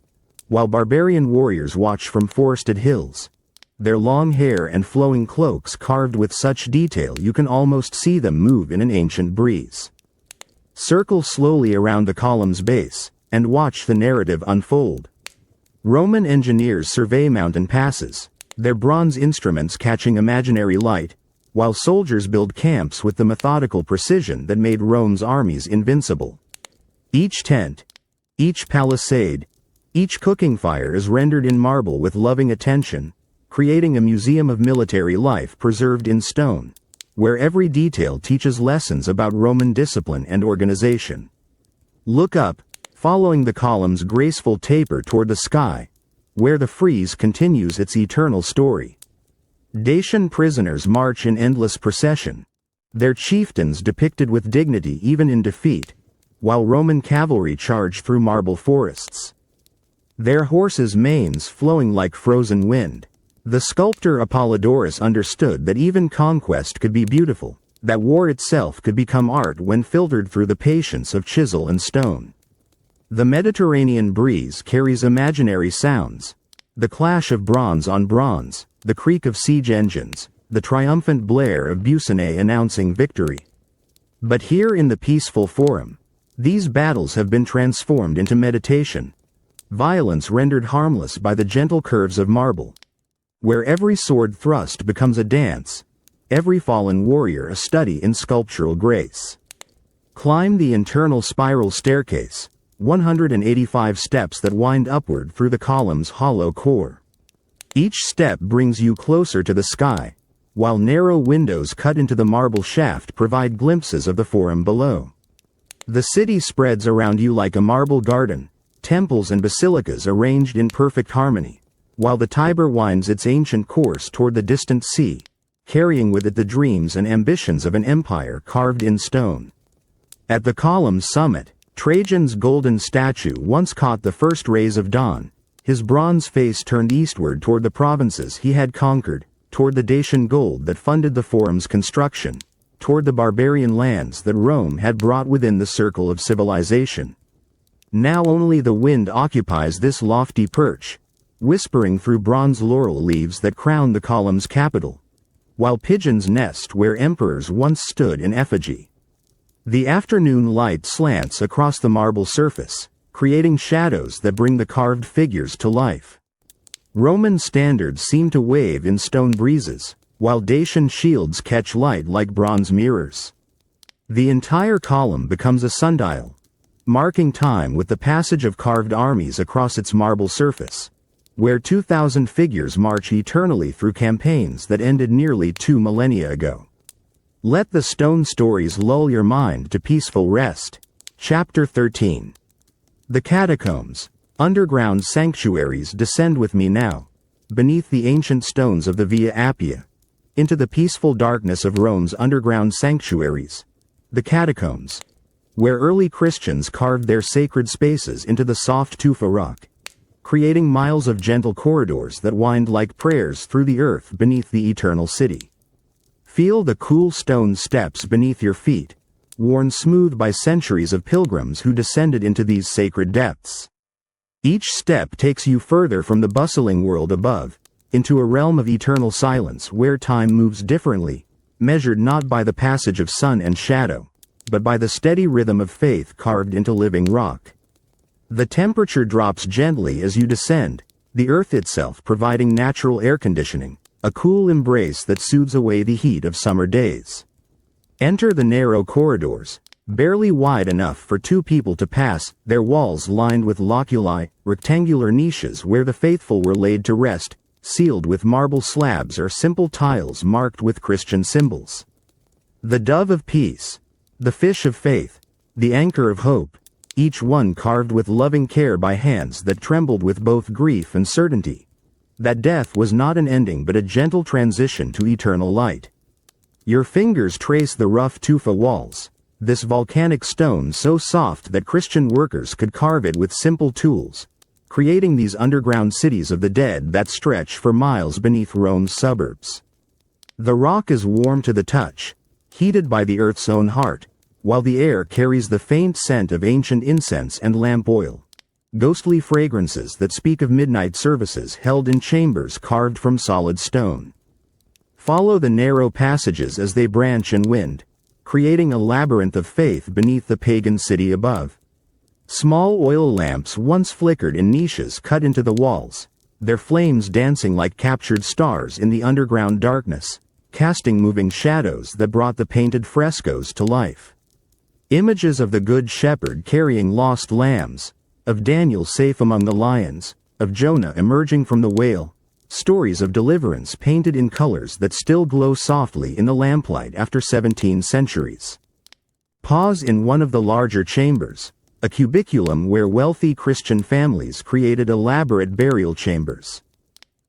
Speaker 1: while barbarian warriors watch from forested hills, their long hair and flowing cloaks carved with such detail you can almost see them move in an ancient breeze. Circle slowly around the column's base, and watch the narrative unfold. Roman engineers survey mountain passes, their bronze instruments catching imaginary light, while soldiers build camps with the methodical precision that made Rome's armies invincible. Each tent, each palisade, each cooking fire is rendered in marble with loving attention, creating a museum of military life preserved in stone, where every detail teaches lessons about Roman discipline and organization. Look up, following the column's graceful taper toward the sky, where the frieze continues its eternal story. Dacian prisoners march in endless procession, their chieftains depicted with dignity even in defeat, while Roman cavalry charge through marble forests, their horses' manes flowing like frozen wind. The sculptor Apollodorus understood that even conquest could be beautiful, that war itself could become art when filtered through the patience of chisel and stone. The Mediterranean breeze carries imaginary sounds, the clash of bronze on bronze, the creak of siege engines, the triumphant blare of bucinae announcing victory. But here in the peaceful forum, these battles have been transformed into meditation, violence rendered harmless by the gentle curves of marble, where every sword thrust becomes a dance, every fallen warrior a study in sculptural grace. Climb the internal spiral staircase, 185 steps that wind upward through the column's hollow core. Each step brings you closer to the sky, while narrow windows cut into the marble shaft provide glimpses of the forum below. The city spreads around you like a marble garden, temples and basilicas arranged in perfect harmony, while the Tiber winds its ancient course toward the distant sea, carrying with it the dreams and ambitions of an empire carved in stone. At the column's summit, Trajan's golden statue once caught the first rays of dawn, his bronze face turned eastward toward the provinces he had conquered, toward the Dacian gold that funded the forum's construction, toward the barbarian lands that Rome had brought within the circle of civilization. Now only the wind occupies this lofty perch, whispering through bronze laurel leaves that crown the column's capital, while pigeons nest where emperors once stood in effigy. The afternoon light slants across the marble surface, creating shadows that bring the carved figures to life. Roman standards seem to wave in stone breezes, while Dacian shields catch light like bronze mirrors. The entire column becomes a sundial, marking time with the passage of carved armies across its marble surface, where 2,000 figures march eternally through campaigns that ended nearly 2 millennia ago. Let the stone stories lull your mind to peaceful rest. Chapter 13. The catacombs, underground sanctuaries. Descend with me now, beneath the ancient stones of the Via Appia, into the peaceful darkness of Rome's underground sanctuaries, the catacombs, where early Christians carved their sacred spaces into the soft tufa rock, creating miles of gentle corridors that wind like prayers through the earth beneath the eternal city. Feel the cool stone steps beneath your feet, worn smooth by centuries of pilgrims who descended into these sacred depths. Each step takes you further from the bustling world above, into a realm of eternal silence where time moves differently, measured not by the passage of sun and shadow, but by the steady rhythm of faith carved into living rock. The temperature drops gently as you descend, the earth itself providing natural air conditioning, a cool embrace that soothes away the heat of summer days. Enter the narrow corridors, barely wide enough for two people to pass, their walls lined with loculi, rectangular niches where the faithful were laid to rest, sealed with marble slabs or simple tiles marked with Christian symbols. The dove of peace, the fish of faith, the anchor of hope, each one carved with loving care by hands that trembled with both grief and certainty that death was not an ending but a gentle transition to eternal light. Your fingers trace the rough tufa walls, this volcanic stone so soft that Christian workers could carve it with simple tools, creating these underground cities of the dead that stretch for miles beneath Rome's suburbs. The rock is warm to the touch, heated by the earth's own heart, while the air carries the faint scent of ancient incense and lamp oil, ghostly fragrances that speak of midnight services held in chambers carved from solid stone. Follow the narrow passages as they branch and wind, creating a labyrinth of faith beneath the pagan city above. Small oil lamps once flickered in niches cut into the walls, their flames dancing like captured stars in the underground darkness, casting moving shadows that brought the painted frescoes to life. Images of the Good Shepherd carrying lost lambs, of Daniel safe among the lions, of Jonah emerging from the whale, stories of deliverance painted in colors that still glow softly in the lamplight after 17 centuries. Pause in one of the larger chambers, a cubiculum where wealthy Christian families created elaborate burial chambers.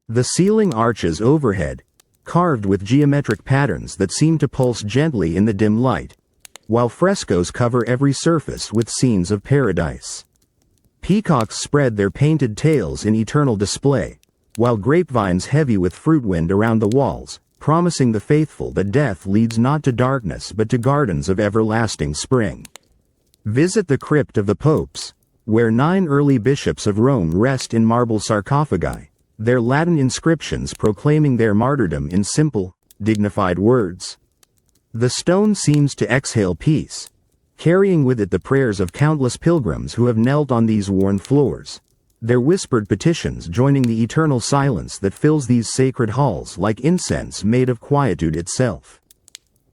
Speaker 1: The ceiling arches overhead, carved with geometric patterns that seem to pulse gently in the dim light, while frescoes cover every surface with scenes of paradise. Peacocks spread their painted tails in eternal display, while grapevines heavy with fruit wind around the walls, promising the faithful that death leads not to darkness but to gardens of everlasting spring. Visit the crypt of the popes, where 9 early bishops of Rome rest in marble sarcophagi, their Latin inscriptions proclaiming their martyrdom in simple, dignified words. The stone seems to exhale peace, carrying with it the prayers of countless pilgrims who have knelt on these worn floors, their whispered petitions joining the eternal silence that fills these sacred halls like incense made of quietude itself.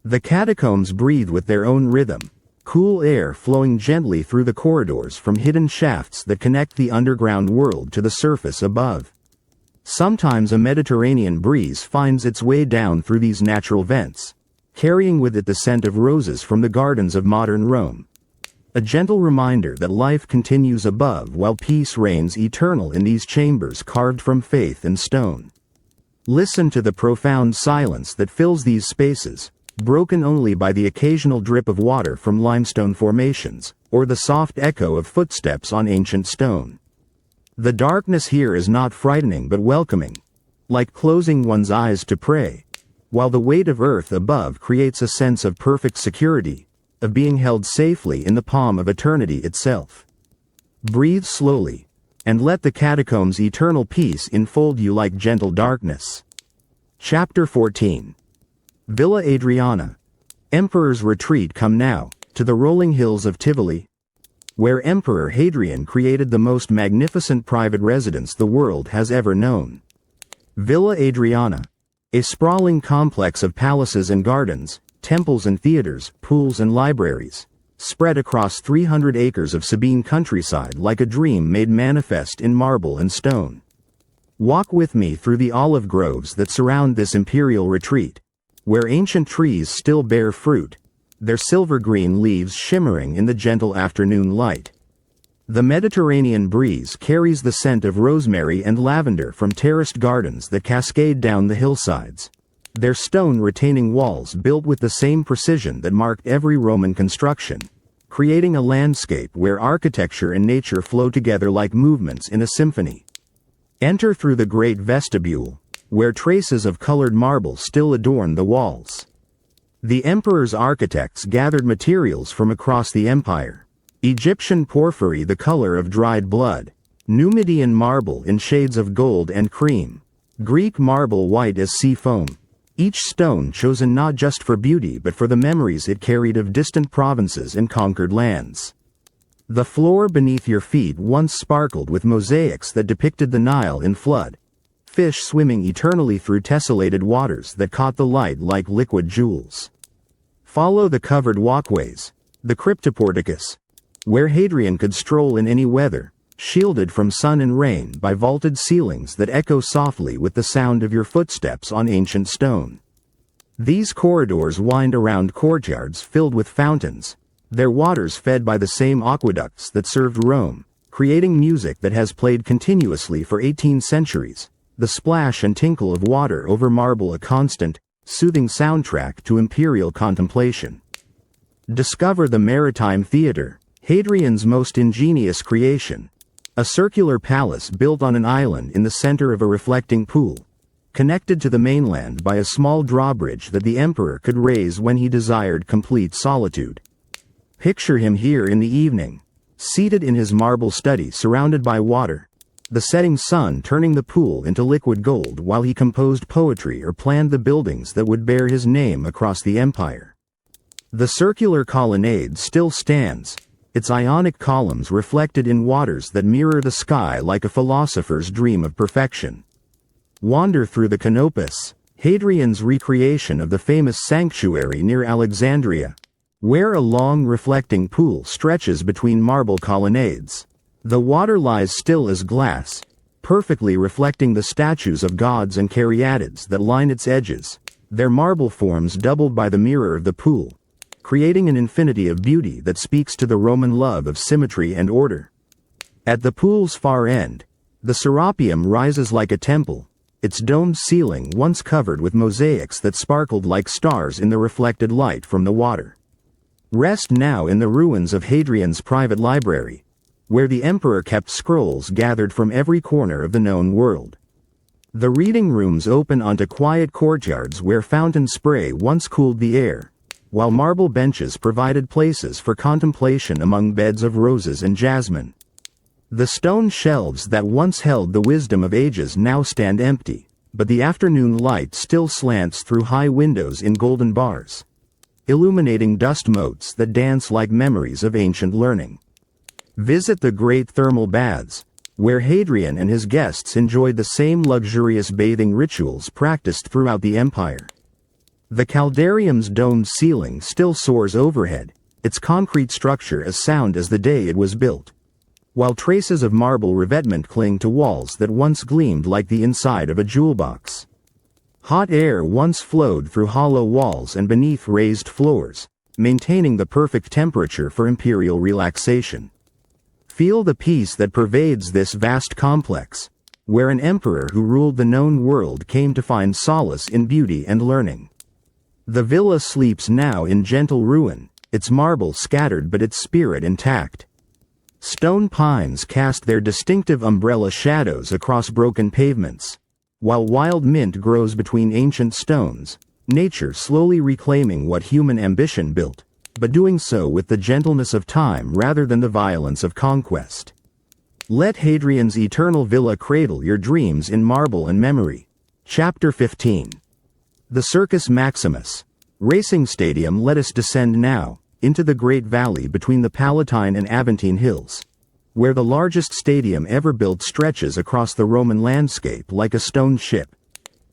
Speaker 1: The catacombs breathe with their own rhythm, cool air flowing gently through the corridors from hidden shafts that connect the underground world to the surface above. Sometimes a Mediterranean breeze finds its way down through these natural vents, carrying with it the scent of roses from the gardens of modern Rome. A gentle reminder that life continues above while peace reigns eternal in these chambers carved from faith and stone. Listen to the profound silence that fills these spaces, broken only by the occasional drip of water from limestone formations, or the soft echo of footsteps on ancient stone. The darkness here is not frightening but welcoming, like closing one's eyes to pray, while the weight of earth above creates a sense of perfect security, of being held safely in the palm of eternity itself. Breathe slowly, and let the catacombs' eternal peace enfold you like gentle darkness. Chapter 14. Villa Adriana. Emperor's retreat. Come now, to the rolling hills of Tivoli, where Emperor Hadrian created the most magnificent private residence the world has ever known. Villa Adriana, a sprawling complex of palaces and gardens, temples and theaters, pools and libraries, spread across 300 acres of Sabine countryside like a dream made manifest in marble and stone. Walk with me through the olive groves that surround this imperial retreat, where ancient trees still bear fruit, their silver-green leaves shimmering in the gentle afternoon light. The Mediterranean breeze carries the scent of rosemary and lavender from terraced gardens that cascade down the hillsides, their stone retaining walls built with the same precision that marked every Roman construction, creating a landscape where architecture and nature flow together like movements in a symphony. Enter through the great vestibule, where traces of colored marble still adorn the walls. The emperor's architects gathered materials from across the empire: Egyptian porphyry the color of dried blood, Numidian marble in shades of gold and cream, Greek marble white as sea foam, each stone chosen not just for beauty but for the memories it carried of distant provinces and conquered lands. The floor beneath your feet once sparkled with mosaics that depicted the Nile in flood, fish swimming eternally through tessellated waters that caught the light like liquid jewels. Follow the covered walkways, the cryptoporticus, where Hadrian could stroll in any weather, shielded from sun and rain by vaulted ceilings that echo softly with the sound of your footsteps on ancient stone. These corridors wind around courtyards filled with fountains, their waters fed by the same aqueducts that served Rome, creating music that has played continuously for 18 centuries, the splash and tinkle of water over marble a constant, soothing soundtrack to imperial contemplation. Discover the Maritime Theater, Hadrian's most ingenious creation, a circular palace built on an island in the center of a reflecting pool, connected to the mainland by a small drawbridge that the emperor could raise when he desired complete solitude. Picture him here in the evening, seated in his marble study surrounded by water, the setting sun turning the pool into liquid gold while he composed poetry or planned the buildings that would bear his name across the empire. The circular colonnade still stands, its Ionic columns reflected in waters that mirror the sky like a philosopher's dream of perfection. Wander through the Canopus, Hadrian's recreation of the famous sanctuary near Alexandria, where a long reflecting pool stretches between marble colonnades. The water lies still as glass, perfectly reflecting the statues of gods and caryatids that line its edges, their marble forms doubled by the mirror of the pool, creating an infinity of beauty that speaks to the Roman love of symmetry and order. At the pool's far end, the Serapeum rises like a temple, its domed ceiling once covered with mosaics that sparkled like stars in the reflected light from the water. Rest now in the ruins of Hadrian's private library, where the emperor kept scrolls gathered from every corner of the known world. The reading rooms open onto quiet courtyards where fountain spray once cooled the air, while marble benches provided places for contemplation among beds of roses and jasmine. The stone shelves that once held the wisdom of ages now stand empty, but the afternoon light still slants through high windows in golden bars, illuminating dust motes that dance like memories of ancient learning. Visit the great thermal baths, where Hadrian and his guests enjoyed the same luxurious bathing rituals practiced throughout the empire. The Caldarium's domed ceiling still soars overhead, its concrete structure as sound as the day it was built, while traces of marble revetment cling to walls that once gleamed like the inside of a jewel box. Hot air once flowed through hollow walls and beneath raised floors, maintaining the perfect temperature for imperial relaxation. Feel the peace that pervades this vast complex, where an emperor who ruled the known world came to find solace in beauty and learning. The villa sleeps now in gentle ruin, its marble scattered but its spirit intact. Stone pines cast their distinctive umbrella shadows across broken pavements, while wild mint grows between ancient stones, nature slowly reclaiming what human ambition built, but doing so with the gentleness of time rather than the violence of conquest. Let Hadrian's eternal villa cradle your dreams in marble and memory. Chapter 15. The Circus Maximus, racing stadium. Let us descend now, into the great valley between the Palatine and Aventine hills, where the largest stadium ever built stretches across the Roman landscape like a stone ship.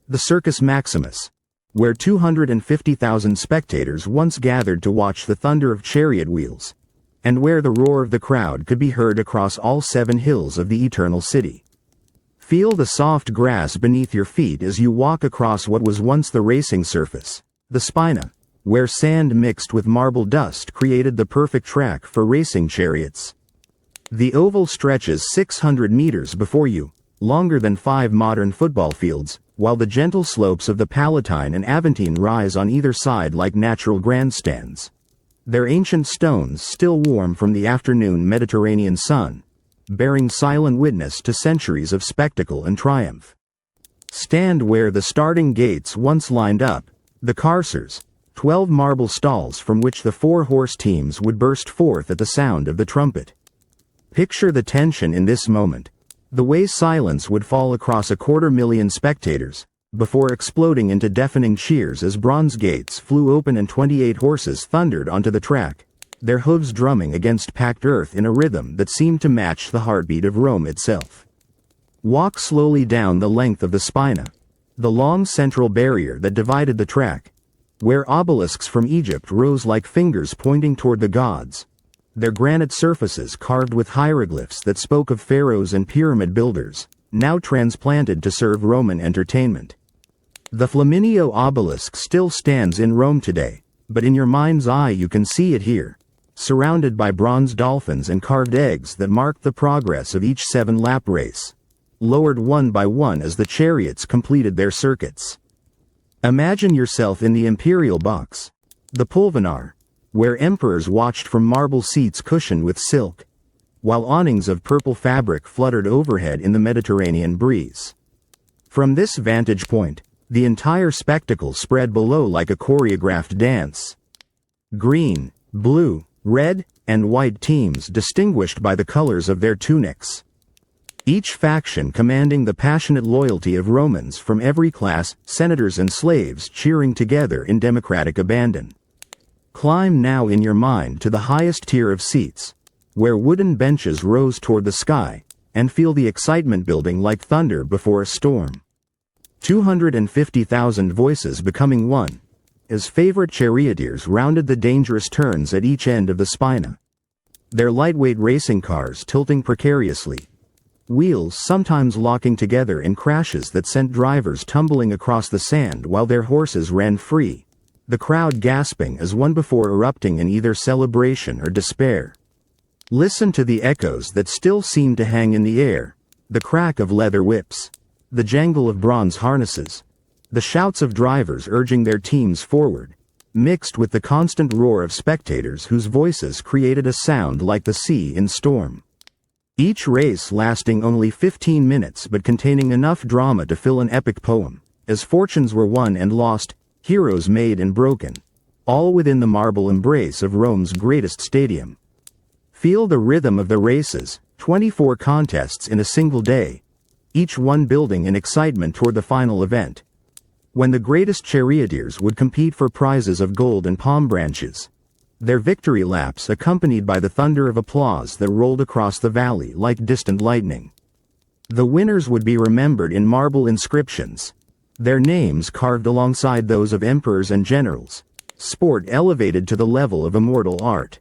Speaker 1: The Circus Maximus, where 250,000 spectators once gathered to watch the thunder of chariot wheels, and where the roar of the crowd could be heard across all 7 hills of the Eternal City. Feel the soft grass beneath your feet as you walk across what was once the racing surface, the Spina, where sand mixed with marble dust created the perfect track for racing chariots. The oval stretches 600 meters before you, longer than 5 modern football fields, while the gentle slopes of the Palatine and Aventine rise on either side like natural grandstands, their ancient stones still warm from the afternoon Mediterranean sun, bearing silent witness to centuries of spectacle and triumph. Stand where the starting gates once lined up, the carcers, 12 marble stalls from which the 4-horse teams would burst forth at the sound of the trumpet. Picture the tension in this moment, the way silence would fall across 250,000 spectators, before exploding into deafening cheers as bronze gates flew open and 28 horses thundered onto the track, their hooves drumming against packed earth in a rhythm that seemed to match the heartbeat of Rome itself. Walk slowly down the length of the Spina, the long central barrier that divided the track, where obelisks from Egypt rose like fingers pointing toward the gods, their granite surfaces carved with hieroglyphs that spoke of pharaohs and pyramid builders, now transplanted to serve Roman entertainment. The Flaminio obelisk still stands in Rome today, but in your mind's eye you can see it here, surrounded by bronze dolphins and carved eggs that mark the progress of each 7-lap race, lowered one by one as the chariots completed their circuits. Imagine yourself in the imperial box, the pulvinar, where emperors watched from marble seats cushioned with silk, while awnings of purple fabric fluttered overhead in the Mediterranean breeze. From this vantage point, the entire spectacle spread below like a choreographed dance. Green, blue, red, and white teams distinguished by the colors of their tunics. Each faction commanding the passionate loyalty of Romans from every class, senators and slaves cheering together in democratic abandon. Climb now in your mind to the highest tier of seats, where wooden benches rose toward the sky, and feel the excitement building like thunder before a storm. 250,000 voices becoming one, as favorite charioteers rounded the dangerous turns at each end of the Spina. Their lightweight racing cars tilting precariously, wheels sometimes locking together in crashes that sent drivers tumbling across the sand while their horses ran free, the crowd gasping as one before erupting in either celebration or despair. Listen to the echoes that still seem to hang in the air, the crack of leather whips, the jangle of bronze harnesses, the shouts of drivers urging their teams forward, mixed with the constant roar of spectators whose voices created a sound like the sea in storm. Each race lasting only 15 minutes but containing enough drama to fill an epic poem, as fortunes were won and lost, heroes made and broken, all within the marble embrace of Rome's greatest stadium. Feel the rhythm of the races, 24 contests in a single day, each one building in excitement toward the final event, when the greatest charioteers would compete for prizes of gold and palm branches, their victory laps accompanied by the thunder of applause that rolled across the valley like distant lightning. The winners would be remembered in marble inscriptions, their names carved alongside those of emperors and generals, sport elevated to the level of immortal art.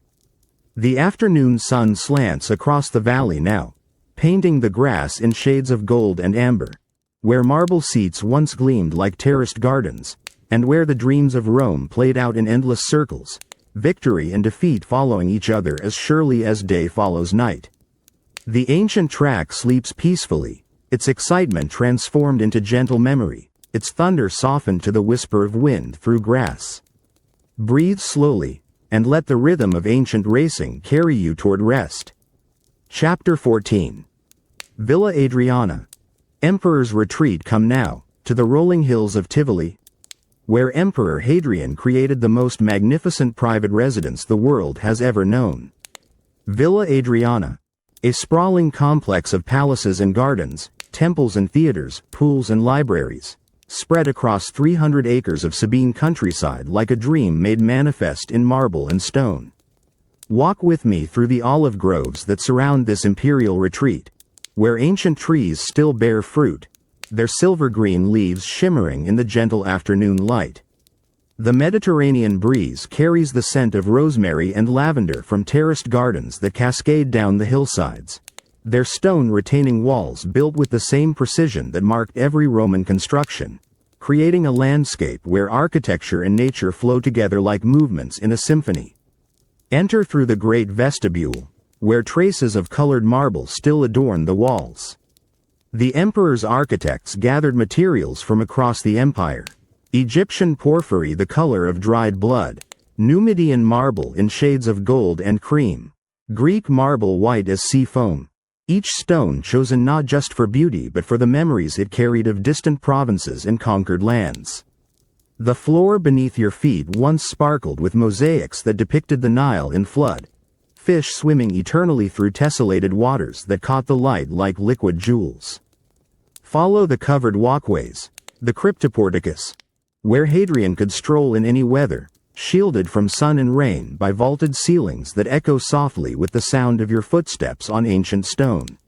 Speaker 1: The afternoon sun slants across the valley now, painting the grass in shades of gold and amber, where marble seats once gleamed like terraced gardens, and where the dreams of Rome played out in endless circles, victory and defeat following each other as surely as day follows night. The ancient track sleeps peacefully, its excitement transformed into gentle memory, its thunder softened to the whisper of wind through grass. Breathe slowly, and let the rhythm of ancient racing carry you toward rest. Chapter 14. Villa Adriana. Emperor's retreat come now, to the rolling hills of Tivoli, where Emperor Hadrian created the most magnificent private residence the world has ever known. Villa Adriana, a sprawling complex of palaces and gardens, temples and theaters, pools and libraries, spread across 300 acres of Sabine countryside like a dream made manifest in marble and stone. Walk with me through the olive groves that surround this imperial retreat, where ancient trees still bear fruit, their silver-green leaves shimmering in the gentle afternoon light. The Mediterranean breeze carries the scent of rosemary and lavender from terraced gardens that cascade down the hillsides, their stone retaining walls built with the same precision that marked every Roman construction, creating a landscape where architecture and nature flow together like movements in a symphony. Enter through the great vestibule, where traces of colored marble still adorn the walls. The emperor's architects gathered materials from across the empire, Egyptian porphyry the color of dried blood, Numidian marble in shades of gold and cream, Greek marble white as sea foam, each stone chosen not just for beauty but for the memories it carried of distant provinces and conquered lands. The floor beneath your feet once sparkled with mosaics that depicted the Nile in flood, fish swimming eternally through tessellated waters that caught the light like liquid jewels. Follow the covered walkways, The cryptoporticus, where Hadrian could stroll in any weather, shielded from sun and rain by vaulted ceilings that echo softly with the sound of your footsteps on ancient stone.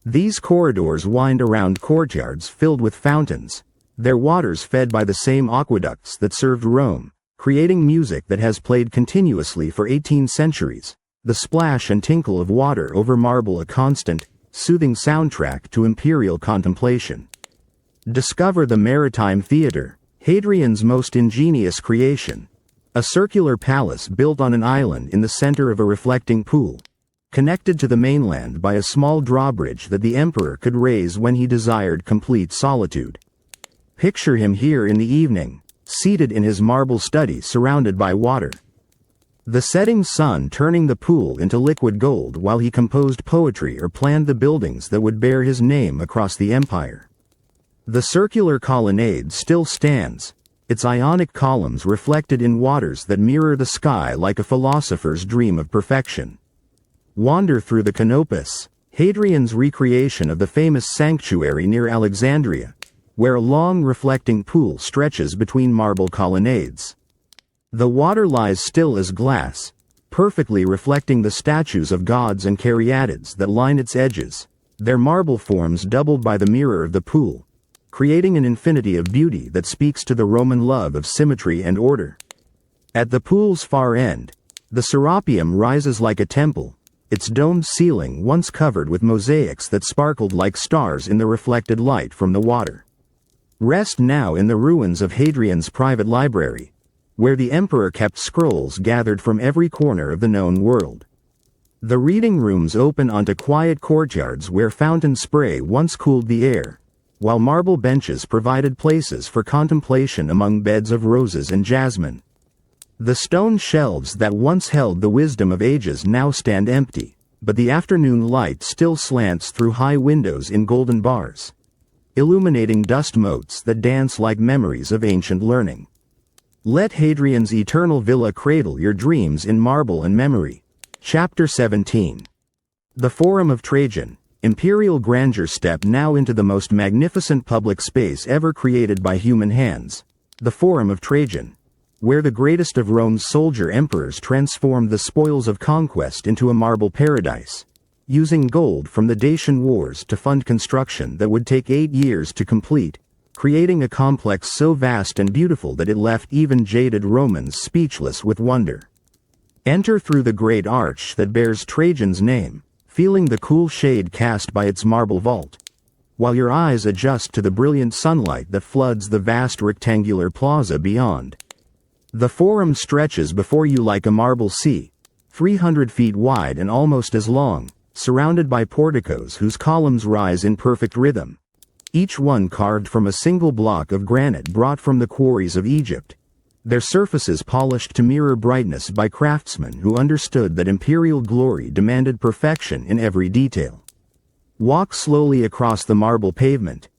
Speaker 1: These corridors wind around courtyards filled with fountains, their waters fed by the same aqueducts that served Rome, creating music that has played continuously for 18 centuries, the splash and tinkle of water over marble a constant, soothing soundtrack to imperial contemplation. Discover the Maritime Theater, Hadrian's most ingenious creation. A circular palace built on an island in the center of a reflecting pool, connected to the mainland by a small drawbridge that the emperor could raise when he desired complete solitude. Picture him here in the evening, seated in his marble study surrounded by water. The setting sun turning the pool into liquid gold while he composed poetry or planned the buildings that would bear his name across the empire. The circular colonnade still stands, its Ionic columns reflected in waters that mirror the sky like a philosopher's dream of perfection. Wander through the Canopus, Hadrian's recreation of the famous sanctuary near Alexandria, where a long reflecting pool stretches between marble colonnades. The water lies still as glass, perfectly reflecting the statues of gods and caryatids that line its edges, their marble forms doubled by the mirror of the pool, creating an infinity of beauty that speaks to the Roman love of symmetry and order. At the pool's far end, the Serapeum rises like a temple, its domed ceiling once covered with mosaics that sparkled like stars in the reflected light from the water. Rest now in the ruins of Hadrian's private library, where the emperor kept scrolls gathered from every corner of the known world. The reading rooms open onto quiet courtyards where fountain spray once cooled the air, while marble benches provided places for contemplation among beds of roses and jasmine. The stone shelves that once held the wisdom of ages now stand empty, but the afternoon light still slants through high windows in golden bars, illuminating dust motes that dance like memories of ancient learning. Let Hadrian's eternal villa cradle your dreams in marble and memory. Chapter 17. The Forum of Trajan. Imperial grandeur step now into the most magnificent public space ever created by human hands, the Forum of Trajan, where the greatest of Rome's soldier emperors transformed the spoils of conquest into a marble paradise, using gold from the Dacian Wars to fund construction that would take 8 years to complete, creating a complex so vast and beautiful that it left even jaded Romans speechless with wonder. Enter through the great arch that bears Trajan's name, feeling the cool shade cast by its marble vault, while your eyes adjust to the brilliant sunlight that floods the vast rectangular plaza beyond. The Forum stretches before you like a marble sea, 300 feet wide and almost as long, surrounded by porticos whose columns rise in perfect rhythm, each one carved from a single block of granite brought from the quarries of Egypt, their surfaces polished to mirror brightness by craftsmen who understood that imperial glory demanded perfection in every detail. Walk slowly across the marble pavement,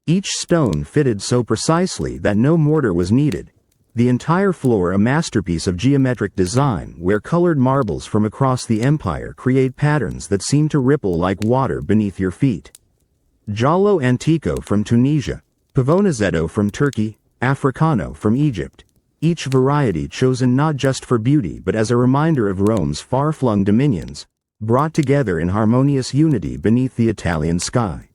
Speaker 1: each stone fitted so precisely that no mortar was needed, the entire floor a masterpiece of geometric design where colored marbles from across the empire create patterns that seem to ripple like water beneath your feet. Giallo Antico from Tunisia, Pavonazetto from Turkey, Africano from Egypt, each variety chosen not just for beauty but as a reminder of Rome's far-flung dominions, brought together in harmonious unity beneath the Italian sky.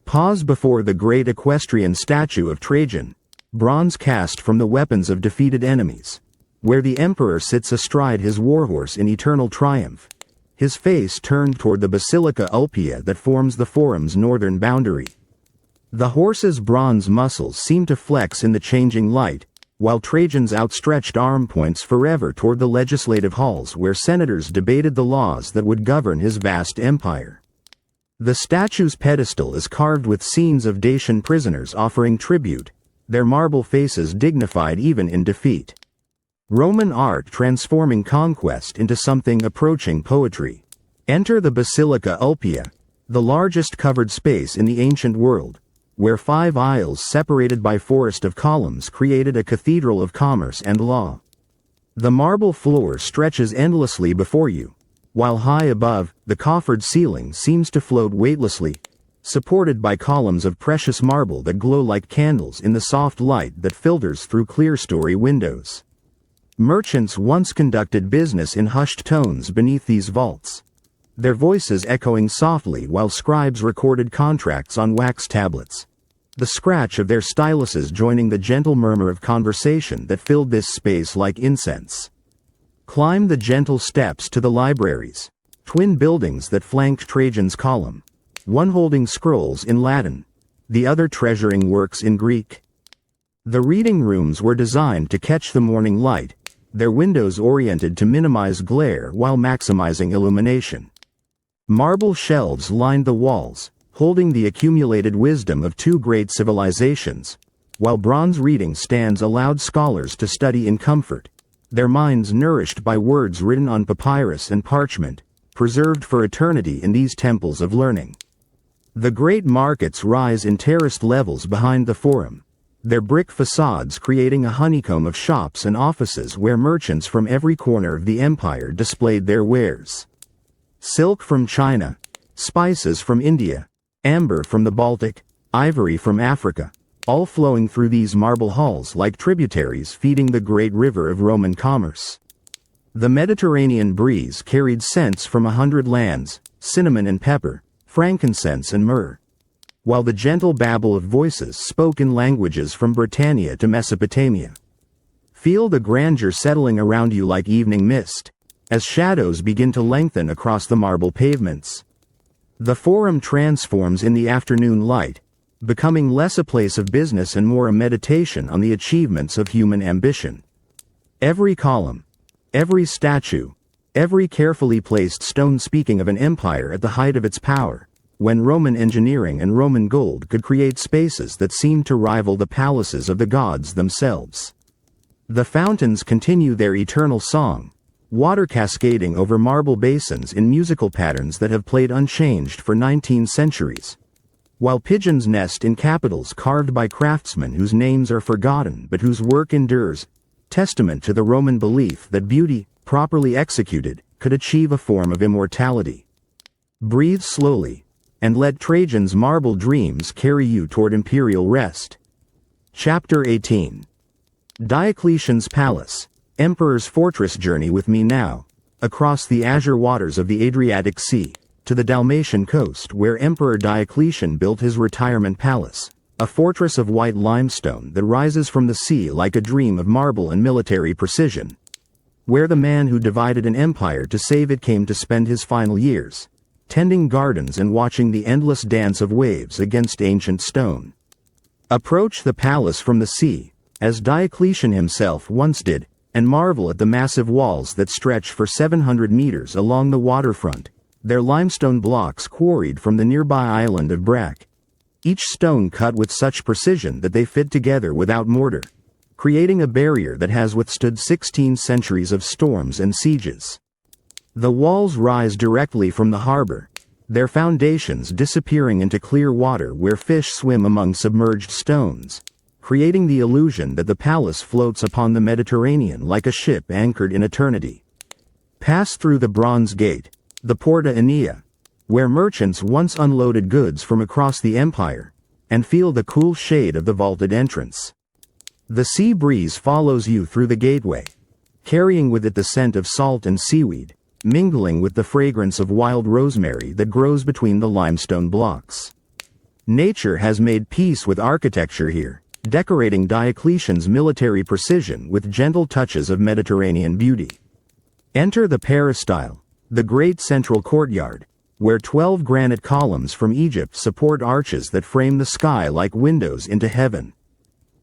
Speaker 1: Pause before the great equestrian statue of Trajan, bronze cast from the weapons of defeated enemies, where the emperor sits astride his warhorse in eternal triumph, his face turned toward the Basilica Ulpia that forms the Forum's northern boundary. The horse's bronze muscles seem to flex in the changing light, while Trajan's outstretched arm points forever toward the legislative halls where senators debated the laws that would govern his vast empire. The statue's pedestal is carved with scenes of Dacian prisoners offering tribute, their marble faces dignified even in defeat. Roman art transforming conquest into something approaching poetry. Enter the Basilica Ulpia, the largest covered space in the ancient world, where 5 aisles separated by forest of columns created a cathedral of commerce and law. The marble floor stretches endlessly before you, while high above, the coffered ceiling seems to float weightlessly, supported by columns of precious marble that glow like candles in the soft light that filters through clerestory windows. Merchants once conducted business in hushed tones beneath these vaults, their voices echoing softly while scribes recorded contracts on wax tablets, the scratch of their styluses joining the gentle murmur of conversation that filled this space like incense. Climb the gentle steps to the libraries, twin buildings that flanked Trajan's column, one holding scrolls in Latin, the other treasuring works in Greek. The reading rooms were designed to catch the morning light, their windows oriented to minimize glare while maximizing illumination. Marble shelves lined the walls, holding the accumulated wisdom of two great civilizations, while bronze reading stands allowed scholars to study in comfort, their minds nourished by words written on papyrus and parchment, preserved for eternity in these temples of learning. The great markets rise in terraced levels behind the forum, their brick facades creating a honeycomb of shops and offices where merchants from every corner of the empire displayed their wares. Silk from China, spices from India, amber from the Baltic, ivory from Africa, all flowing through these marble halls like tributaries feeding the great river of Roman commerce. The Mediterranean breeze carried scents from 100 lands, cinnamon and pepper, frankincense and myrrh, while the gentle babble of voices spoke in languages from Britannia to Mesopotamia. Feel the grandeur settling around you like evening mist, as shadows begin to lengthen across the marble pavements. The forum transforms in the afternoon light, becoming less a place of business and more a meditation on the achievements of human ambition. Every column, every statue, every carefully placed stone speaking of an empire at the height of its power, when Roman engineering and Roman gold could create spaces that seemed to rival the palaces of the gods themselves. The fountains continue their eternal song, water cascading over marble basins in musical patterns that have played unchanged for 19 centuries, while pigeons nest in capitals carved by craftsmen whose names are forgotten but whose work endures, testament to the Roman belief that beauty, properly executed, could achieve a form of immortality. Breathe slowly, and let Trajan's marble dreams carry you toward imperial rest. Chapter 18. Diocletian's Palace, Emperor's Fortress. Journey with me now, across the azure waters of the Adriatic Sea, to the Dalmatian coast where Emperor Diocletian built his retirement palace, a fortress of white limestone that rises from the sea like a dream of marble and military precision, where the man who divided an empire to save it came to spend his final years, tending gardens and watching the endless dance of waves against ancient stone. Approach the palace from the sea, as Diocletian himself once did, and marvel at the massive walls that stretch for 700 meters along the waterfront, their limestone blocks quarried from the nearby island of Brac, each stone cut with such precision that they fit together without mortar, creating a barrier that has withstood 16 centuries of storms and sieges. The walls rise directly from the harbor, their foundations disappearing into clear water where fish swim among submerged stones, creating the illusion that the palace floats upon the Mediterranean like a ship anchored in eternity. Pass through the Bronze Gate, the Porta Aenea, where merchants once unloaded goods from across the empire, and feel the cool shade of the vaulted entrance. The sea breeze follows you through the gateway, carrying with it the scent of salt and seaweed, mingling with the fragrance of wild rosemary that grows between the limestone blocks. Nature has made peace with architecture here, decorating Diocletian's military precision with gentle touches of Mediterranean beauty. Enter the peristyle, the great central courtyard, where 12 granite columns from Egypt support arches that frame the sky like windows into heaven.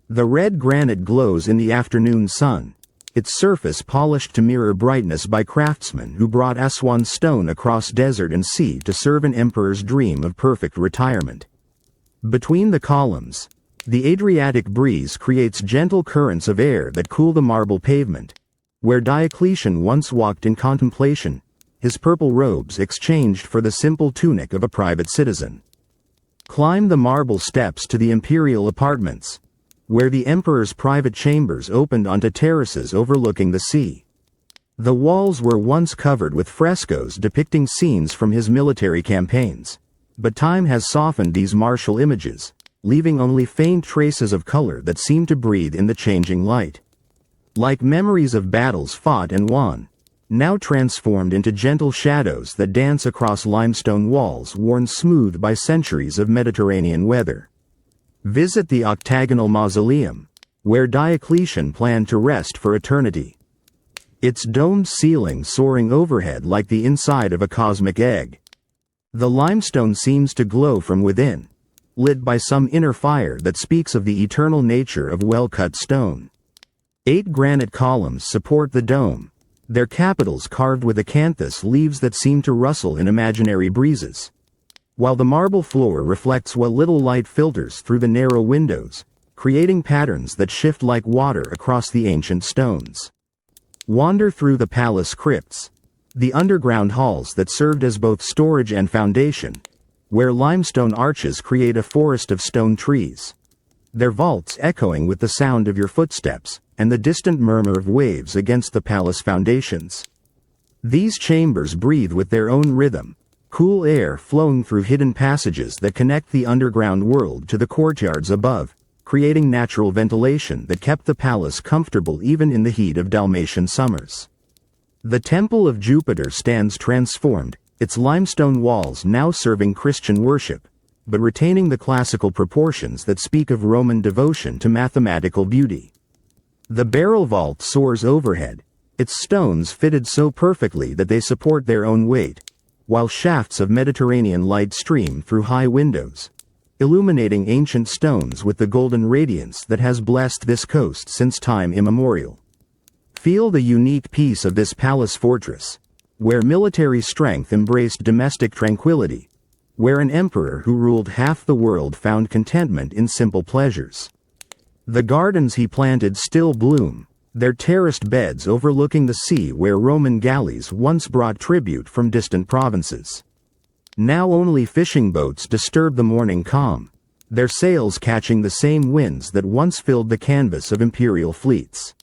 Speaker 1: The red granite glows in the afternoon sun, its surface polished to mirror brightness by craftsmen who brought Aswan stone across desert and sea to serve an emperor's dream of perfect retirement. Between the columns, the Adriatic breeze creates gentle currents of air that cool the marble pavement, where Diocletian once walked in contemplation, his purple robes exchanged for the simple tunic of a private citizen. Climb the marble steps to the imperial apartments, where the emperor's private chambers opened onto terraces overlooking the sea. The walls were once covered with frescoes depicting scenes from his military campaigns, But time has softened these martial images, leaving only faint traces of color that seem to breathe in the changing light. Like memories of battles fought and won, now transformed into gentle shadows that dance across limestone walls worn smooth by centuries of Mediterranean weather. Visit the octagonal mausoleum, where Diocletian planned to rest for eternity. Its domed ceiling soaring overhead like the inside of a cosmic egg. The limestone seems to glow from within, lit by some inner fire that speaks of the eternal nature of well-cut stone. 8 granite columns support the dome, their capitals carved with acanthus leaves that seem to rustle in imaginary breezes, while the marble floor reflects what little light filters through the narrow windows, creating patterns that shift like water across the ancient stones. Wander through the palace crypts, the underground halls that served as both storage and foundation, where limestone arches create a forest of stone trees, their vaults echoing with the sound of your footsteps and the distant murmur of waves against the palace foundations. These chambers breathe with their own rhythm, cool air flowing through hidden passages that connect the underground world to the courtyards above, creating natural ventilation that kept the palace comfortable even in the heat of Dalmatian summers. The Temple of Jupiter stands transformed, its limestone walls now serving Christian worship, but retaining the classical proportions that speak of Roman devotion to mathematical beauty. The barrel vault soars overhead, its stones fitted so perfectly that they support their own weight, while shafts of Mediterranean light stream through high windows, illuminating ancient stones with the golden radiance that has blessed this coast since time immemorial. Feel the unique peace of this palace fortress, where military strength embraced domestic tranquility, where an emperor who ruled half the world found contentment in simple pleasures. The gardens he planted still bloom, their terraced beds overlooking the sea where Roman galleys once brought tribute from distant provinces. Now only fishing boats disturb the morning calm, their sails catching the same winds that once filled the canvas of imperial fleets.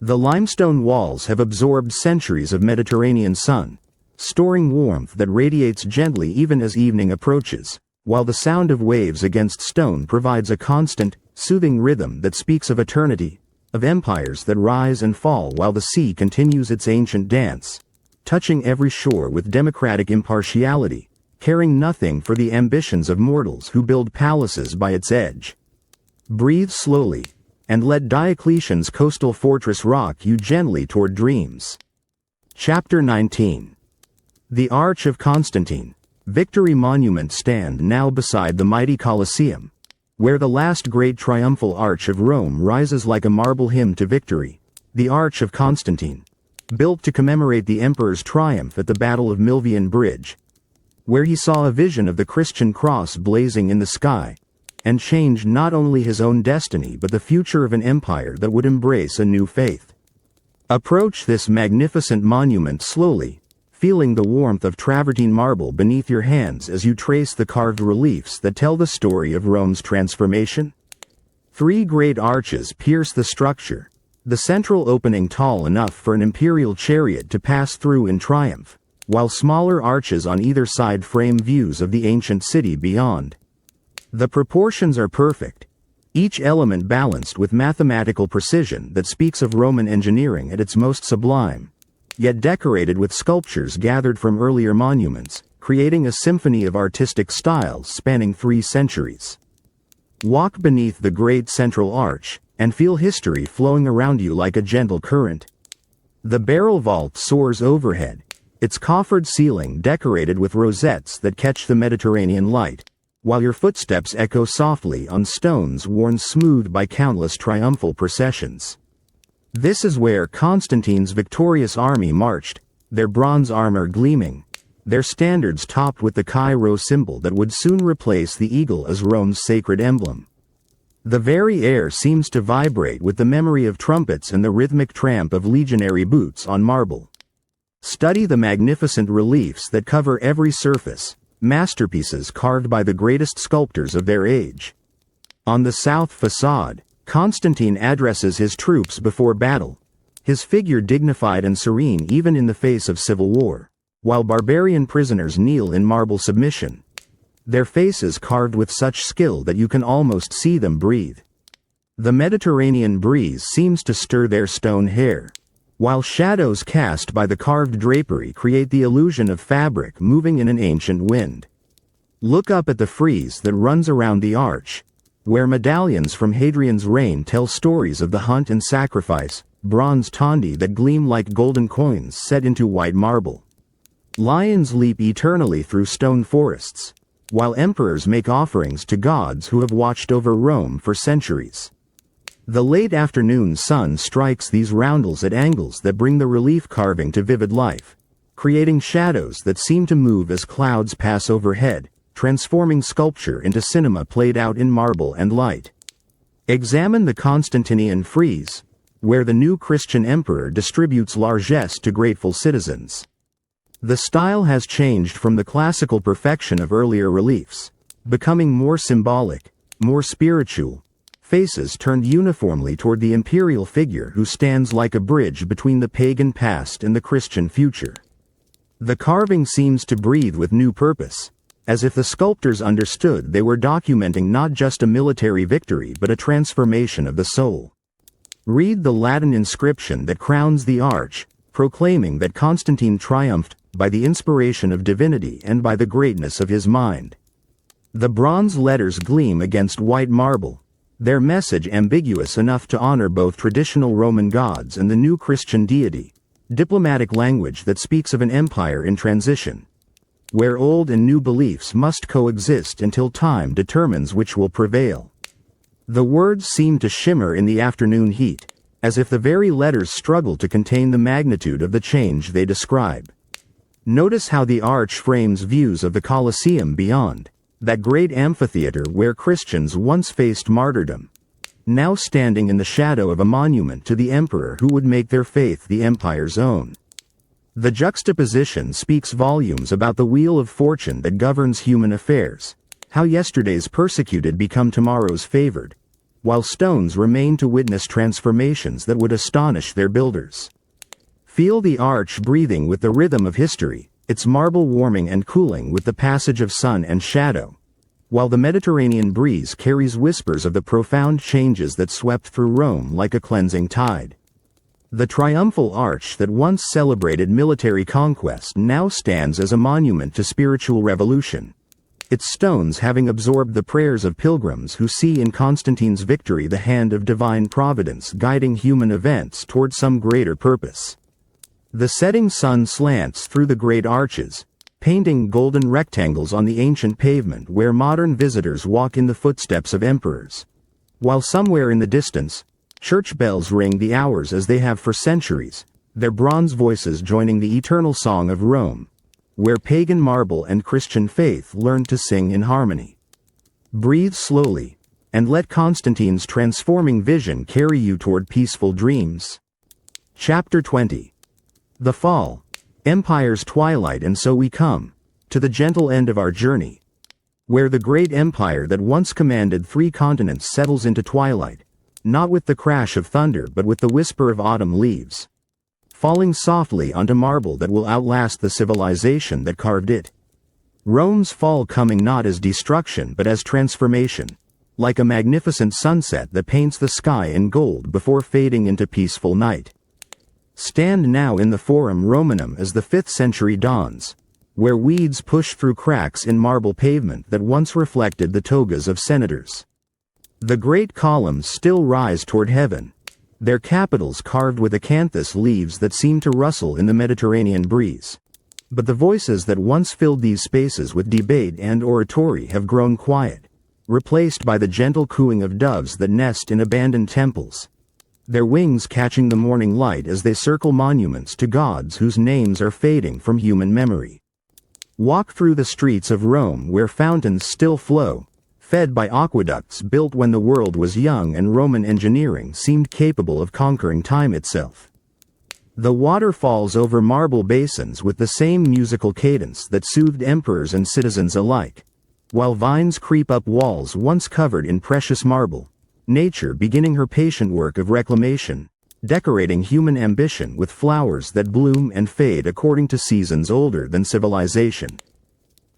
Speaker 1: The limestone walls have absorbed centuries of Mediterranean sun, storing warmth that radiates gently even as evening approaches, while the sound of waves against stone provides a constant, soothing rhythm that speaks of eternity, of empires that rise and fall while the sea continues its ancient dance, touching every shore with democratic impartiality, caring nothing for the ambitions of mortals who build palaces by its edge. Breathe slowly, and let Diocletian's coastal fortress rock you gently toward dreams. Chapter 19. The Arch of Constantine, Victory Monument stand now beside the mighty Colosseum, where the last great triumphal arch of Rome rises like a marble hymn to victory, the Arch of Constantine, built to commemorate the emperor's triumph at the Battle of Milvian Bridge, where he saw a vision of the Christian cross blazing in the sky, and changed not only his own destiny but the future of an empire that would embrace a new faith. Approach this magnificent monument slowly, feeling the warmth of travertine marble beneath your hands as you trace the carved reliefs that tell the story of Rome's transformation. 3 great arches pierce the structure, the central opening tall enough for an imperial chariot to pass through in triumph, while smaller arches on either side frame views of the ancient city beyond. The proportions are perfect, each element balanced with mathematical precision that speaks of Roman engineering at its most sublime, yet decorated with sculptures gathered from earlier monuments, creating a symphony of artistic styles spanning 3 centuries. Walk beneath the great central arch, and feel history flowing around you like a gentle current. The barrel vault soars overhead, its coffered ceiling decorated with rosettes that catch the Mediterranean light, while your footsteps echo softly on stones worn smooth by countless triumphal processions. This is where Constantine's victorious army marched, their bronze armor gleaming, their standards topped with the Chi-Rho symbol that would soon replace the eagle as Rome's sacred emblem. The very air seems to vibrate with the memory of trumpets and the rhythmic tramp of legionary boots on marble. Study the magnificent reliefs that cover every surface, masterpieces carved by the greatest sculptors of their age. On the south facade, Constantine addresses his troops before battle, his figure dignified and serene even in the face of civil war, while barbarian prisoners kneel in marble submission. their faces carved with such skill that you can almost see them breathe. The Mediterranean breeze seems to stir their stone hair, while shadows cast by the carved drapery create the illusion of fabric moving in an ancient wind. Look up at the frieze that runs around the arch, where medallions from Hadrian's reign tell stories of the hunt and sacrifice, bronze tondi that gleam like golden coins set into white marble. Lions leap eternally through stone forests, while emperors make offerings to gods who have watched over Rome for centuries. The late afternoon sun strikes these roundels at angles that bring the relief carving to vivid life, creating shadows that seem to move as clouds pass overhead, transforming sculpture into cinema played out in marble and light. Examine the Constantinian frieze, where the new Christian emperor distributes largesse to grateful citizens. The style has changed from the classical perfection of earlier reliefs, becoming more symbolic, more spiritual, faces turned uniformly toward the imperial figure who stands like a bridge between the pagan past and the Christian future. The carving seems to breathe with new purpose, as if the sculptors understood they were documenting not just a military victory but a transformation of the soul. Read the Latin inscription that crowns the arch, proclaiming that Constantine triumphed by the inspiration of divinity and by the greatness of his mind. The bronze letters gleam against white marble, their message ambiguous enough to honor both traditional Roman gods and the new Christian deity, diplomatic language that speaks of an empire in transition, where old and new beliefs must coexist until time determines which will prevail. The words seem to shimmer in the afternoon heat, as if the very letters struggle to contain the magnitude of the change they describe. Notice how the arch frames views of the Colosseum beyond, that great amphitheater where Christians once faced martyrdom, now standing in the shadow of a monument to the emperor who would make their faith the empire's own. The juxtaposition speaks volumes about the wheel of fortune that governs human affairs, how yesterday's persecuted become tomorrow's favored, while stones remain to witness transformations that would astonish their builders. Feel the arch breathing with the rhythm of history, its marble warming and cooling with the passage of sun and shadow, while the Mediterranean breeze carries whispers of the profound changes that swept through Rome like a cleansing tide. The triumphal arch that once celebrated military conquest now stands as a monument to spiritual revolution, its stones having absorbed the prayers of pilgrims who see in Constantine's victory the hand of divine providence guiding human events toward some greater purpose. The setting sun slants through the great arches, painting golden rectangles on the ancient pavement where modern visitors walk in the footsteps of emperors, while somewhere in the distance, church bells ring the hours as they have for centuries, their bronze voices joining the eternal song of Rome, where pagan marble and Christian faith learn to sing in harmony. Breathe slowly, and let Constantine's transforming vision carry you toward peaceful dreams. Chapter 20. The Fall, Empire's Twilight. And so we come to the gentle end of our journey, where the great empire that once commanded 3 continents settles into twilight, not with the crash of thunder but with the whisper of autumn leaves, falling softly onto marble that will outlast the civilization that carved it. Rome's fall coming not as destruction but as transformation, like a magnificent sunset that paints the sky in gold before fading into peaceful night. Stand now in the Forum Romanum as the 5th century dawns, where weeds push through cracks in marble pavement that once reflected the togas of senators. The great columns still rise toward heaven, their capitals carved with acanthus leaves that seem to rustle in the Mediterranean breeze. But the voices that once filled these spaces with debate and oratory have grown quiet, replaced by the gentle cooing of doves that nest in abandoned temples, their wings catching the morning light as they circle monuments to gods whose names are fading from human memory. Walk through the streets of Rome where fountains still flow, fed by aqueducts built when the world was young and Roman engineering seemed capable of conquering time itself. The water falls over marble basins with the same musical cadence that soothed emperors and citizens alike, while vines creep up walls once covered in precious marble, nature beginning her patient work of reclamation, decorating human ambition with flowers that bloom and fade according to seasons older than civilization.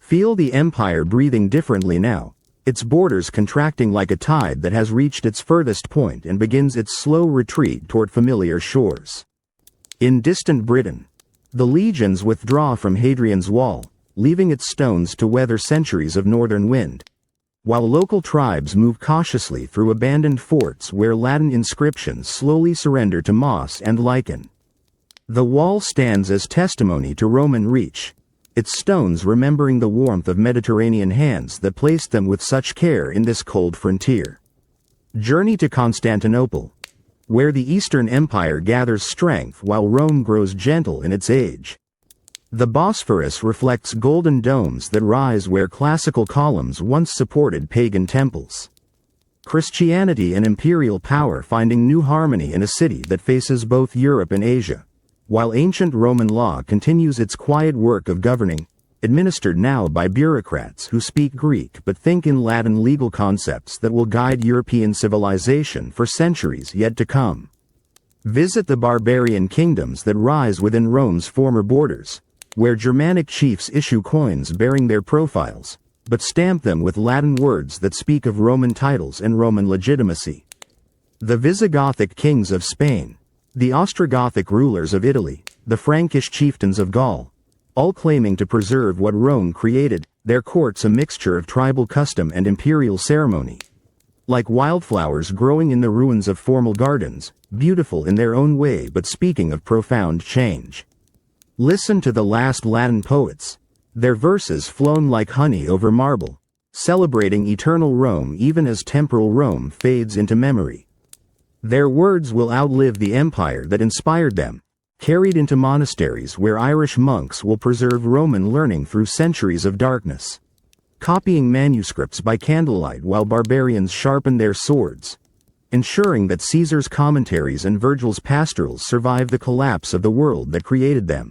Speaker 1: Feel the empire breathing differently now, its borders contracting like a tide that has reached its furthest point and begins its slow retreat toward familiar shores. In distant Britain, the legions withdraw from Hadrian's wall, leaving its stones to weather centuries of northern wind, while local tribes move cautiously through abandoned forts where Latin inscriptions slowly surrender to moss and lichen. The wall stands as testimony to Roman reach, its stones remembering the warmth of Mediterranean hands that placed them with such care in this cold frontier. Journey to Constantinople, where the Eastern Empire gathers strength while Rome grows gentle in its age. The Bosphorus reflects golden domes that rise where classical columns once supported pagan temples. Christianity and imperial power finding new harmony in a city that faces both Europe and Asia, while ancient Roman law continues its quiet work of governing, administered now by bureaucrats who speak Greek but think in Latin legal concepts that will guide European civilization for centuries yet to come. Visit the barbarian kingdoms that rise within Rome's former borders, where Germanic chiefs issue coins bearing their profiles, but stamp them with Latin words that speak of Roman titles and Roman legitimacy. The Visigothic kings of Spain, the Ostrogothic rulers of Italy, the Frankish chieftains of Gaul, all claiming to preserve what Rome created, their courts a mixture of tribal custom and imperial ceremony. Like wildflowers growing in the ruins of formal gardens, beautiful in their own way but speaking of profound change. Listen to the last Latin poets, their verses flown like honey over marble, celebrating eternal Rome even as temporal Rome fades into memory. Their words will outlive the empire that inspired them, carried into monasteries where Irish monks will preserve Roman learning through centuries of darkness, copying manuscripts by candlelight while barbarians sharpen their swords, ensuring that Caesar's commentaries and Virgil's pastorals survive the collapse of the world that created them.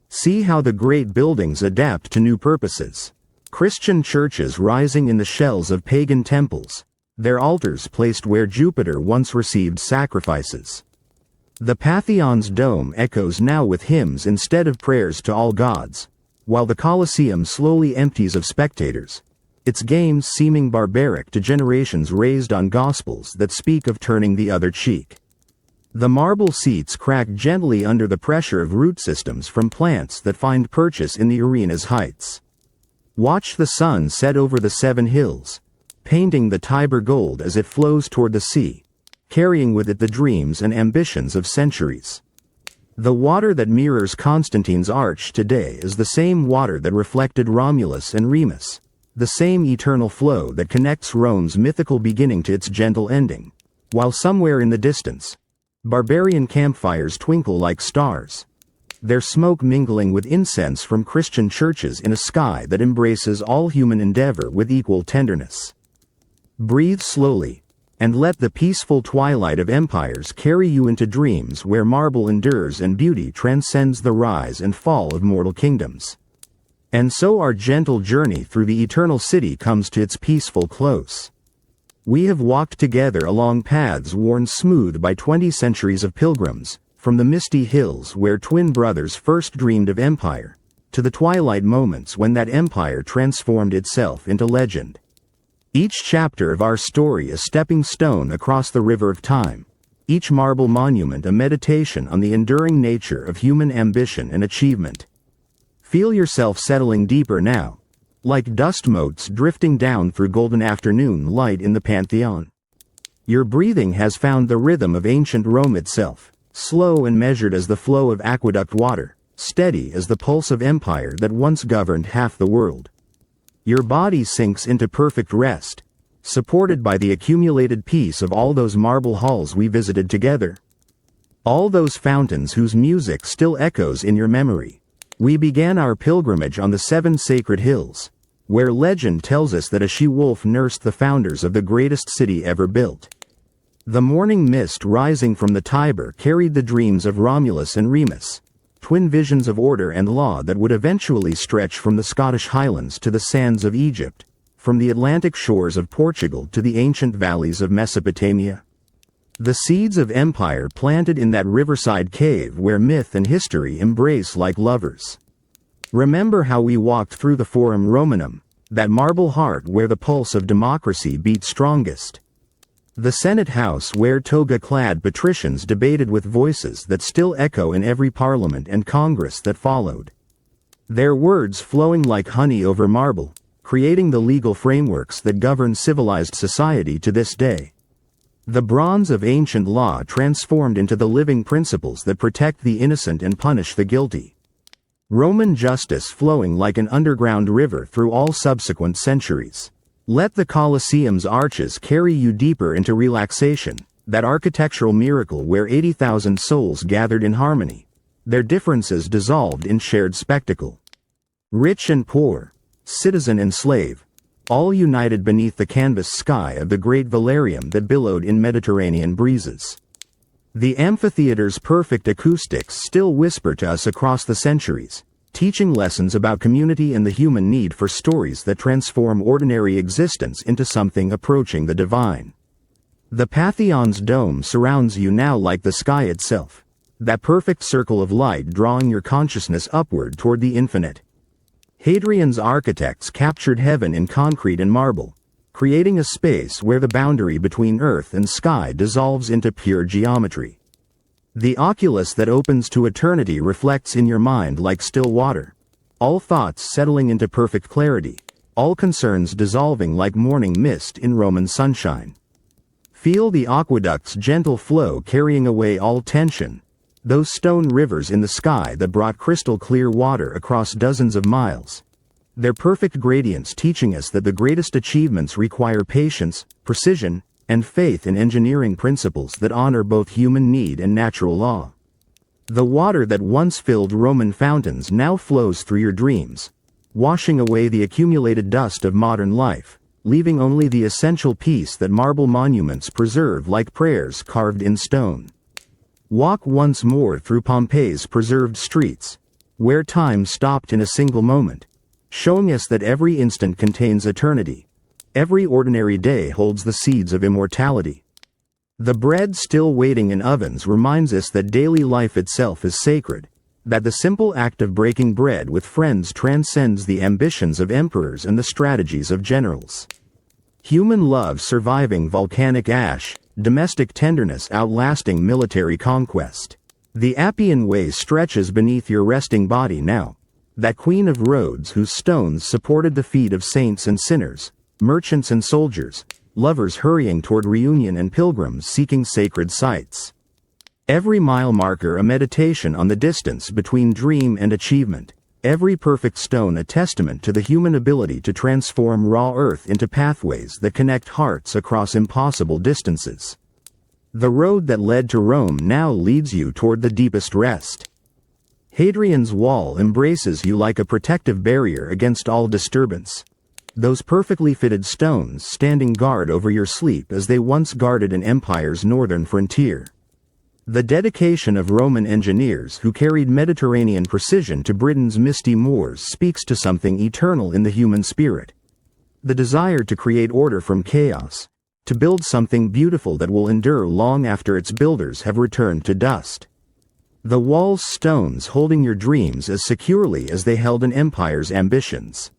Speaker 1: See how the great buildings adapt to new purposes. Christian churches rising in the shells of pagan temples, their altars placed where Jupiter once received sacrifices. The Pantheon's dome echoes now with hymns instead of prayers to all gods, while the Colosseum slowly empties of spectators, its games seeming barbaric to generations raised on gospels that speak of turning the other cheek. The marble seats crack gently under the pressure of root systems from plants that find purchase in the arena's heights. Watch the sun set over the 7 hills, painting the Tiber gold as it flows toward the sea, carrying with it the dreams and ambitions of centuries. The water that mirrors Constantine's arch today is the same water that reflected Romulus and Remus, the same eternal flow that connects Rome's mythical beginning to its gentle ending, while somewhere in the distance, barbarian campfires twinkle like stars, their smoke mingling with incense from Christian churches in a sky that embraces all human endeavor with equal tenderness. Breathe slowly, and let the peaceful twilight of empires carry you into dreams where marble endures and beauty transcends the rise and fall of mortal kingdoms. And so our gentle journey through the eternal city comes to its peaceful close. We have walked together along paths worn smooth by 20 centuries of pilgrims, from the misty hills where twin brothers first dreamed of empire, to the twilight moments when that empire transformed itself into legend. Each chapter of our story a stepping stone across the river of time, each marble monument a meditation on the enduring nature of human ambition and achievement. Feel yourself settling deeper now, like dust motes drifting down through golden afternoon light in the Pantheon. Your breathing has found the rhythm of ancient Rome itself, slow and measured as the flow of aqueduct water, steady as the pulse of empire that once governed half the world. Your body sinks into perfect rest, supported by the accumulated peace of all those marble halls we visited together. All those fountains whose music still echoes in your memory. We began our pilgrimage on the 7 sacred hills, where legend tells us that a she-wolf nursed the founders of the greatest city ever built. The morning mist rising from the Tiber carried the dreams of Romulus and Remus, twin visions of order and law that would eventually stretch from the Scottish highlands to the sands of Egypt, from the Atlantic shores of Portugal to the ancient valleys of Mesopotamia. The seeds of empire planted in that riverside cave where myth and history embrace like lovers. Remember how we walked through the Forum Romanum, that marble heart where the pulse of democracy beat strongest. The Senate House where toga-clad patricians debated with voices that still echo in every parliament and congress that followed. Their words flowing like honey over marble, creating the legal frameworks that govern civilized society to this day. The bronze of ancient law transformed into the living principles that protect the innocent and punish the guilty. Roman justice flowing like an underground river through all subsequent centuries. Let the Colosseum's arches carry you deeper into relaxation, that architectural miracle where 80,000 souls gathered in harmony, their differences dissolved in shared spectacle. Rich and poor, citizen and slave, all united beneath the canvas sky of the great velarium that billowed in Mediterranean breezes. The amphitheater's perfect acoustics still whisper to us across the centuries, teaching lessons about community and the human need for stories that transform ordinary existence into something approaching the divine. The Pantheon's dome surrounds you now like the sky itself, that perfect circle of light drawing your consciousness upward toward the infinite. Hadrian's architects captured heaven in concrete and marble, creating a space where the boundary between earth and sky dissolves into pure geometry. The oculus that opens to eternity reflects in your mind like still water, all thoughts settling into perfect clarity, all concerns dissolving like morning mist in Roman sunshine. Feel the aqueduct's gentle flow carrying away all tension, those stone rivers in the sky that brought crystal clear water across dozens of miles. Their perfect gradients teaching us that the greatest achievements require patience, precision, and faith in engineering principles that honor both human need and natural law. The water that once filled Roman fountains now flows through your dreams, washing away the accumulated dust of modern life, leaving only the essential peace that marble monuments preserve like prayers carved in stone. Walk once more through Pompeii's preserved streets, where time stopped in a single moment, showing us that every instant contains eternity. Every ordinary day holds the seeds of immortality. The bread still waiting in ovens reminds us that daily life itself is sacred, that the simple act of breaking bread with friends transcends the ambitions of emperors and the strategies of generals. Human love surviving volcanic ash, domestic tenderness outlasting military conquest. The Appian Way stretches beneath your resting body now, that queen of roads whose stones supported the feet of saints and sinners, merchants and soldiers, lovers hurrying toward reunion and pilgrims seeking sacred sites. Every mile marker a meditation on the distance between dream and achievement, every perfect stone a testament to the human ability to transform raw earth into pathways that connect hearts across impossible distances. The road that led to Rome now leads you toward the deepest rest. Hadrian's wall embraces you like a protective barrier against all disturbance. Those perfectly fitted stones standing guard over your sleep as they once guarded an empire's northern frontier. The dedication of Roman engineers who carried Mediterranean precision to Britain's misty moors speaks to something eternal in the human spirit. The desire to create order from chaos, to build something beautiful that will endure long after its builders have returned to dust. The wall's stones holding your dreams as securely as they held an empire's ambitions.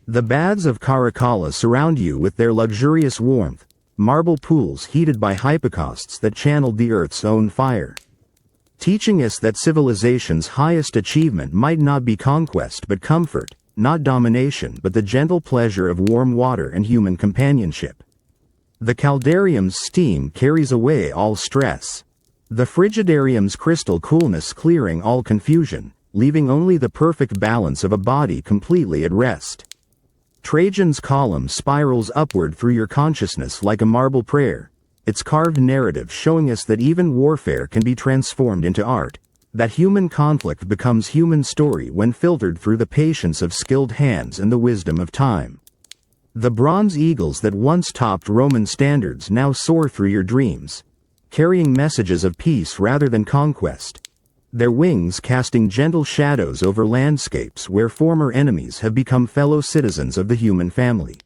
Speaker 1: The baths of Caracalla surround you with their luxurious warmth, marble pools heated by hypocausts that channeled the earth's own fire. Teaching us that civilization's highest achievement might not be conquest but comfort, not domination but the gentle pleasure of warm water and human companionship. The caldarium's steam carries away all stress. The frigidarium's crystal coolness clearing all confusion, leaving only the perfect balance of a body completely at rest. Trajan's column spirals upward through your consciousness like a marble prayer, its carved narrative showing us that even warfare can be transformed into art, that human conflict becomes human story when filtered through the patience of skilled hands and the wisdom of time. The bronze eagles that once topped Roman standards now soar through your dreams, carrying messages of peace rather than conquest, their wings casting gentle shadows over landscapes where former enemies have become fellow citizens of the human family.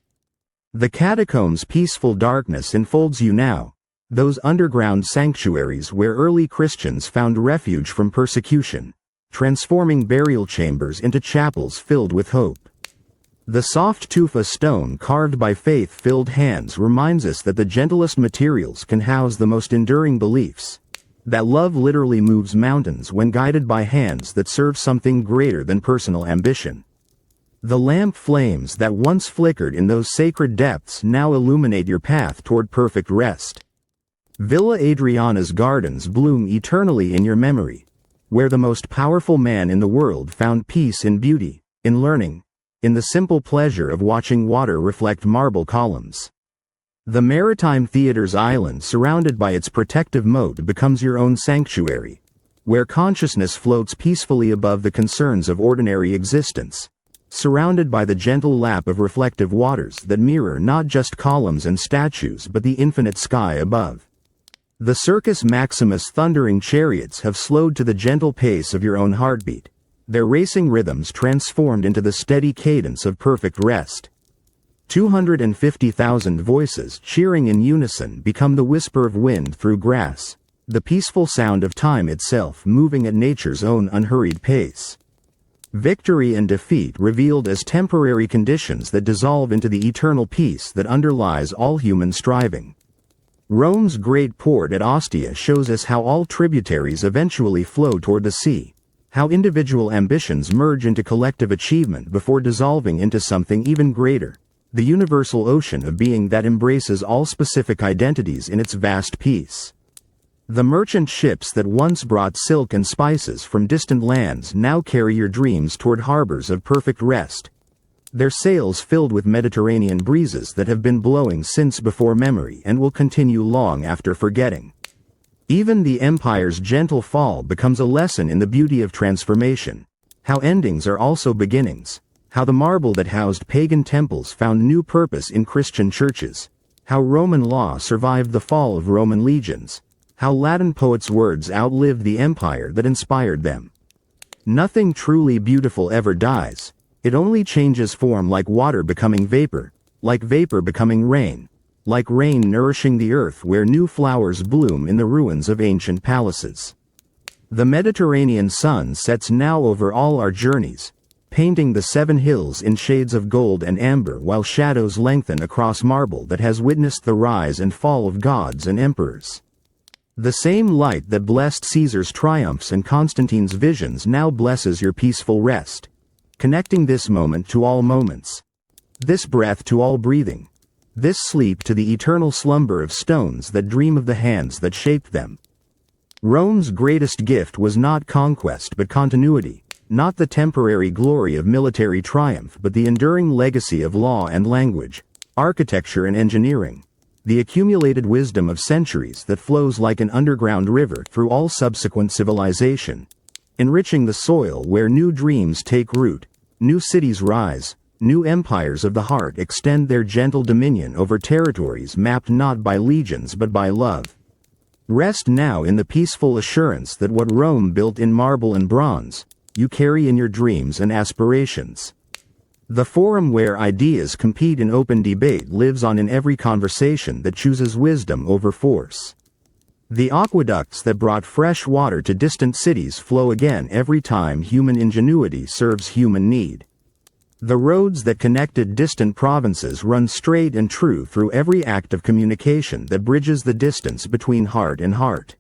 Speaker 1: The catacombs' peaceful darkness enfolds you now, those underground sanctuaries where early Christians found refuge from persecution, transforming burial chambers into chapels filled with hope. The soft tufa stone carved by faith-filled hands reminds us that the gentlest materials can house the most enduring beliefs, that love literally moves mountains when guided by hands that serve something greater than personal ambition. The lamp flames that once flickered in those sacred depths now illuminate your path toward perfect rest. Villa Adriana's gardens bloom eternally in your memory, where the most powerful man in the world found peace in beauty, in learning, in the simple pleasure of watching water reflect marble columns. The maritime theater's island surrounded by its protective moat becomes your own sanctuary, where consciousness floats peacefully above the concerns of ordinary existence, surrounded by the gentle lap of reflective waters that mirror not just columns and statues but the infinite sky above. The Circus Maximus thundering chariots have slowed to the gentle pace of your own heartbeat, their racing rhythms transformed into the steady cadence of perfect rest. 250,000 voices cheering in unison become the whisper of wind through grass, the peaceful sound of time itself moving at nature's own unhurried pace. Victory and defeat revealed as temporary conditions that dissolve into the eternal peace that underlies all human striving. Rome's great port at Ostia shows us how all tributaries eventually flow toward the sea, how individual ambitions merge into collective achievement before dissolving into something even greater, the universal ocean of being that embraces all specific identities in its vast peace. The merchant ships that once brought silk and spices from distant lands now carry your dreams toward harbors of perfect rest, their sails filled with Mediterranean breezes that have been blowing since before memory and will continue long after forgetting. Even the empire's gentle fall becomes a lesson in the beauty of transformation, how endings are also beginnings, how the marble that housed pagan temples found new purpose in Christian churches, how Roman law survived the fall of Roman legions, how Latin poets' words outlived the empire that inspired them. Nothing truly beautiful ever dies, it only changes form, like water becoming vapor, like vapor becoming rain, like rain nourishing the earth where new flowers bloom in the ruins of ancient palaces. The Mediterranean sun sets now over all our journeys, painting the 7 hills in shades of gold and amber while shadows lengthen across marble that has witnessed the rise and fall of gods and emperors. The same light that blessed Caesar's triumphs and Constantine's visions now blesses your peaceful rest, connecting this moment to all moments, this breath to all breathing, this sleep to the eternal slumber of stones that dream of the hands that shaped them. Rome's greatest gift was not conquest but continuity, not the temporary glory of military triumph but the enduring legacy of law and language, architecture and engineering, the accumulated wisdom of centuries that flows like an underground river through all subsequent civilization, enriching the soil where new dreams take root, new cities rise, new empires of the heart extend their gentle dominion over territories mapped not by legions but by love. Rest now in the peaceful assurance that what Rome built in marble and bronze, you carry in your dreams and aspirations. The forum where ideas compete in open debate lives on in every conversation that chooses wisdom over force. The aqueducts that brought fresh water to distant cities flow again every time human ingenuity serves human need. The roads that connected distant provinces run straight and true through every act of communication that bridges the distance between heart and heart.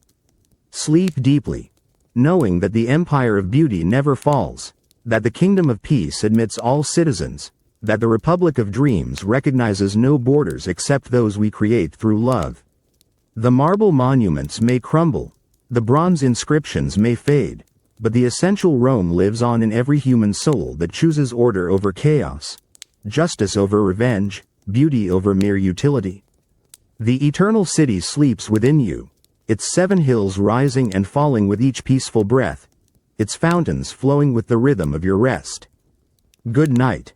Speaker 1: Sleep deeply, knowing that the empire of beauty never falls, that the kingdom of peace admits all citizens, that the republic of dreams recognizes no borders except those we create through love. The marble monuments may crumble, the bronze inscriptions may fade, but the essential Rome lives on in every human soul that chooses order over chaos, justice over revenge, beauty over mere utility. The eternal city sleeps within you, its 7 hills rising and falling with each peaceful breath, its fountains flowing with the rhythm of your rest. Good night.